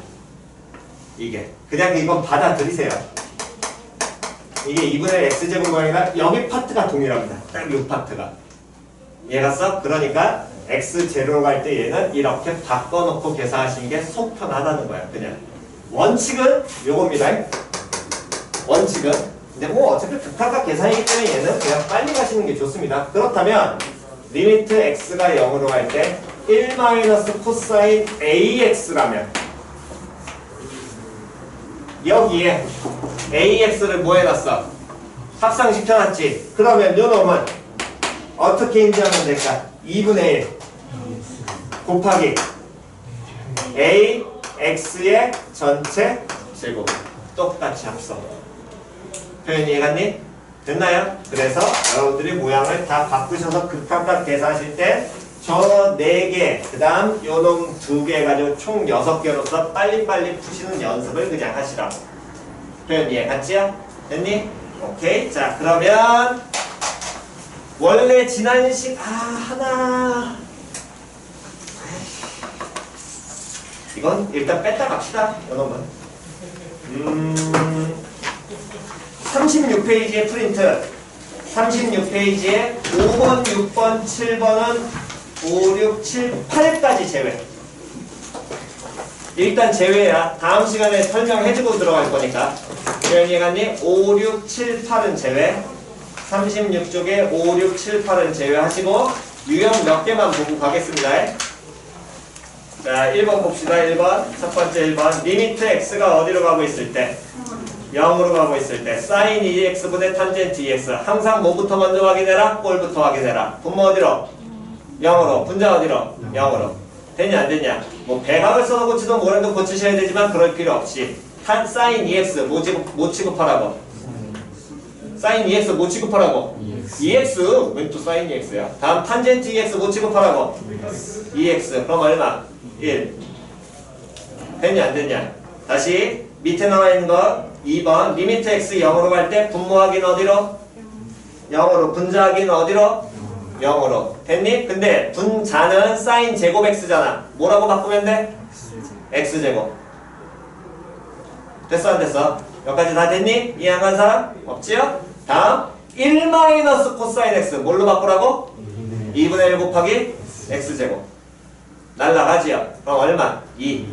이게 그냥 이건 받아들이세요. 이게 2분의 1 x제곱 모양이라 여기 파트가 동일합니다. 딱 요 파트가. 이해갔어? 그러니까 x0로 갈 때 얘는 이렇게 바꿔놓고 계산하시는 게 속 편하다는 거야. 그냥 원칙은 요겁니다. 원칙은. 근데 뭐 어차피 극한각 계산이기 때문에 얘는 그냥 빨리 가시는 게 좋습니다. 그렇다면 리미트 x가 0으로 갈 때 1 마이너스 코사인 ax라면 여기에 ax를 뭐 해놨어? 합상시켜놨지. 그러면 요 놈은 어떻게 인지하면 될까? 2분의 1 곱하기 ax의 전체 제곱 똑같이 합성. 표현 이해갔니? 됐나요? 그래서 여러분들이 모양을 다 바꾸셔서 극한각 계산하실 때 저 4개, 그 다음 요놈 2개 해가지고 총 6개로서 빨리빨리 푸시는 연습을 그냥 하시라고. 표현 이해갔지요? 됐니? 오케이. 자, 그러면 원래 지난 하나 이건 일단 뺐다 갑시다. 요놈은 36페이지의 프린트 36페이지에 5번, 6번, 7번은 5, 6, 7, 8까지 제외. 일단 제외야. 다음 시간에 설명해주고 들어갈 거니까. 이해갔니? 5, 6, 7, 8은 제외. 36쪽에 5, 6, 7, 8은 제외하시고 유형 몇 개만 보고 가겠습니다. 자, 1번 봅시다. 1번. 첫 번째 1번. 리미트 x가 어디로 가고 있을 때? 0으로 가고 있을 때 sin 2x분의 탄젠트 2x 항상 뭐부터 먼저 확인해라? 꼴부터 확인해라. 분모 어디로? 0으로. 분자 어디로? 0으로. 됐냐 안 됐냐? 뭐 배각을 써서 고치든 뭐라도 고치셔야 되지만 그럴 필요 없이 sin 2x 뭐 취급하라고? sin 2x 뭐 취급하라고? 2x 왜 또 sin 2x야? 다음 탄젠트 2x 뭐 취급하라고? 2x 그럼 얼마? 1 됐냐 안 됐냐? 다시 밑에 나와 있는 거 2번 리미트 x 0으로 갈 때 분모하기는 어디로? 0으로. 분자하기는 어디로? 0으로. 됐니? 근데 분자는 sin 제곱 x잖아. 뭐라고 바꾸면 돼? x제곱. 됐어 안 됐어? 여기까지 다 됐니? 이해한 사람? 없지요? 다음 1 마이너스 코사인 x 뭘로 바꾸라고? 2분의 1 곱하기 x제곱. 날라가지요? 그럼 얼마? 2.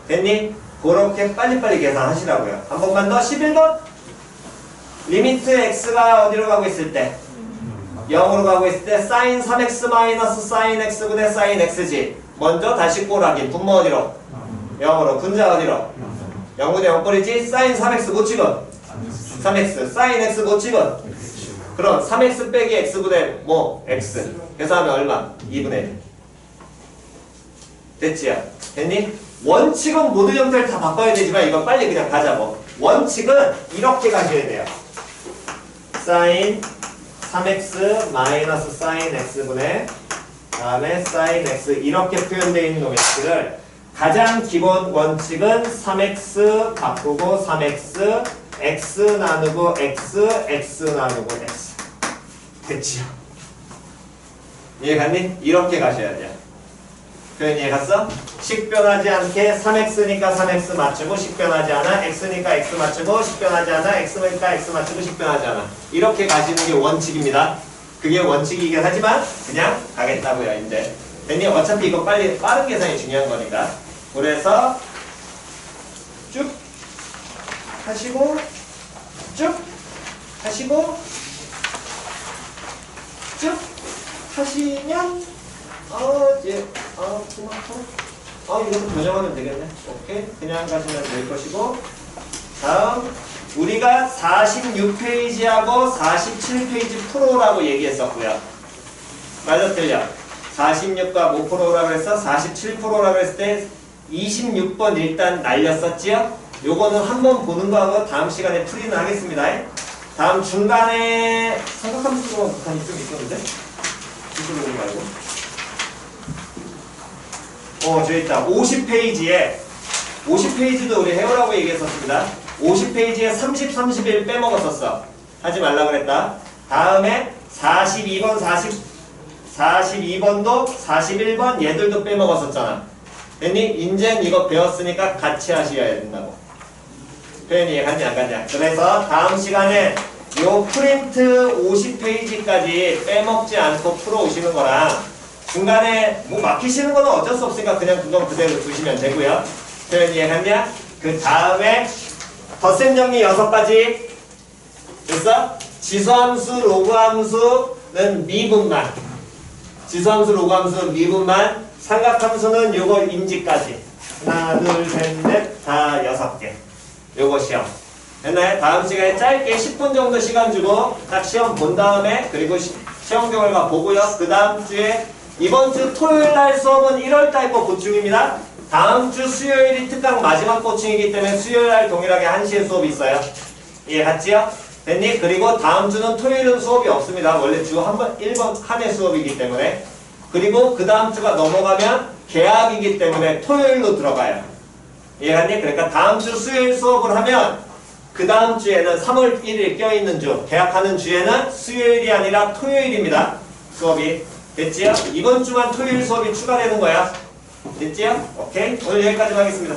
됐니? 그렇게 빨리빨리 계산하시라고요. 한 번만 더. 11번 리미트 x가 어디로 가고 있을 때? 0으로 가고 있을 때 sin 3x 마이너스 sin x분의 sin x지. 먼저 다시 꼴하기. 분모 어디로? 0으로. 분자 어디로? 0분의 0꼴이지. sin 3x 못 찍어. 3x. sin x 못 찍어. 그럼 3x 빼기 x분의 뭐? x. 계산하면 얼마? 2분의 1. 됐지요? 됐니? 원칙은 모든 형태를 다 바꿔야 되지만 이건 빨리 그냥 가자고. 원칙은 이렇게 가셔야 돼요. sin 3x 마이너스 sin x분의 다음에 sin x 이렇게 표현되어 있는 놈의 가장 기본 원칙은 3x 바꾸고 3x x 나누고 x 나누고 x. 됐지요? 이해갔니? 이렇게 가셔야 돼요. 표현 이해갔어? 식변하지 않게 3x니까 3x 맞추고 식변하지 않아. x니까 x 맞추고 식변하지 않아. x니까 x 맞추고 식변하지 않아. 이렇게 가시는 게 원칙입니다. 그게 원칙이긴 하지만 그냥 가겠다고요. 이제 괜히 어차피 이거 빨리 빠른 계산이 중요한 거니까. 그래서 쭉 하시고 쭉 하시고 쭉 하시면 이것도 변형하면 되겠네. 오케이. 그냥 가시면 될 것이고. 다음, 우리가 46페이지하고 47페이지 프로라고 얘기했었고요. 맞아, 틀려? 46과 뭐 프로라고 했어? 47%라고 했을 때 26번 일단 날렸었지요? 요거는 한번 보는 거하고 다음 시간에 풀이는 하겠습니다. 다음 중간에 삼각함수로 북한이 좀 있었는데? 기술로 보지 말고. 저기 있다. 50페이지도 우리 해오라고 얘기했었습니다. 50페이지에 30, 31 빼먹었었어. 하지 말라 그랬다. 다음에 42번, 42번도 41번 얘들도 빼먹었었잖아. 됐니? 인젠 이거 배웠으니까 같이 하셔야 된다고. 표현이 이해갔니 안 갔냐? 그래서 다음 시간에 요 프린트 50페이지까지 빼먹지 않고 풀어오시는 거랑 중간에 뭐 막히시는 거는 어쩔 수 없으니까 그냥 그건 그대로 두시면 되고요. 표현 이해갔냐? 그 다음에 덧셈 정리 6가지 됐어? 지수함수, 로그함수는 미분만, 지수함수, 로그함수 미분만, 삼각함수는 요거 인지까지 하나, 둘, 셋, 넷, 다 6개. 요거 시험 됐나요? 다음 시간에 짧게 10분 정도 시간 주고 딱 시험 본 다음에 그리고 시험 결과 보고요. 그 다음 주에 이번 주 토요일 날 수업은 1월 달 거 보충입니다. 다음 주 수요일이 특강 마지막 보충이기 때문에 수요일 날 동일하게 1시에 수업이 있어요. 이해 갔지요? 됐니? 그리고 다음 주는 토요일은 수업이 없습니다. 원래 주 한 번 1번 한 회 수업이기 때문에. 그리고 그 다음 주가 넘어가면 개학이기 때문에 토요일로 들어가요. 이해 갔니? 그러니까 다음 주 수요일 수업을 하면 그 다음 주에는 3월 1일 껴있는 주, 개학하는 주에는 수요일이 아니라 토요일입니다. 수업이. 됐지요? 이번 주만 토요일 수업이 추가되는 거야. 됐지요? 오케이? 오늘 여기까지 하겠습니다.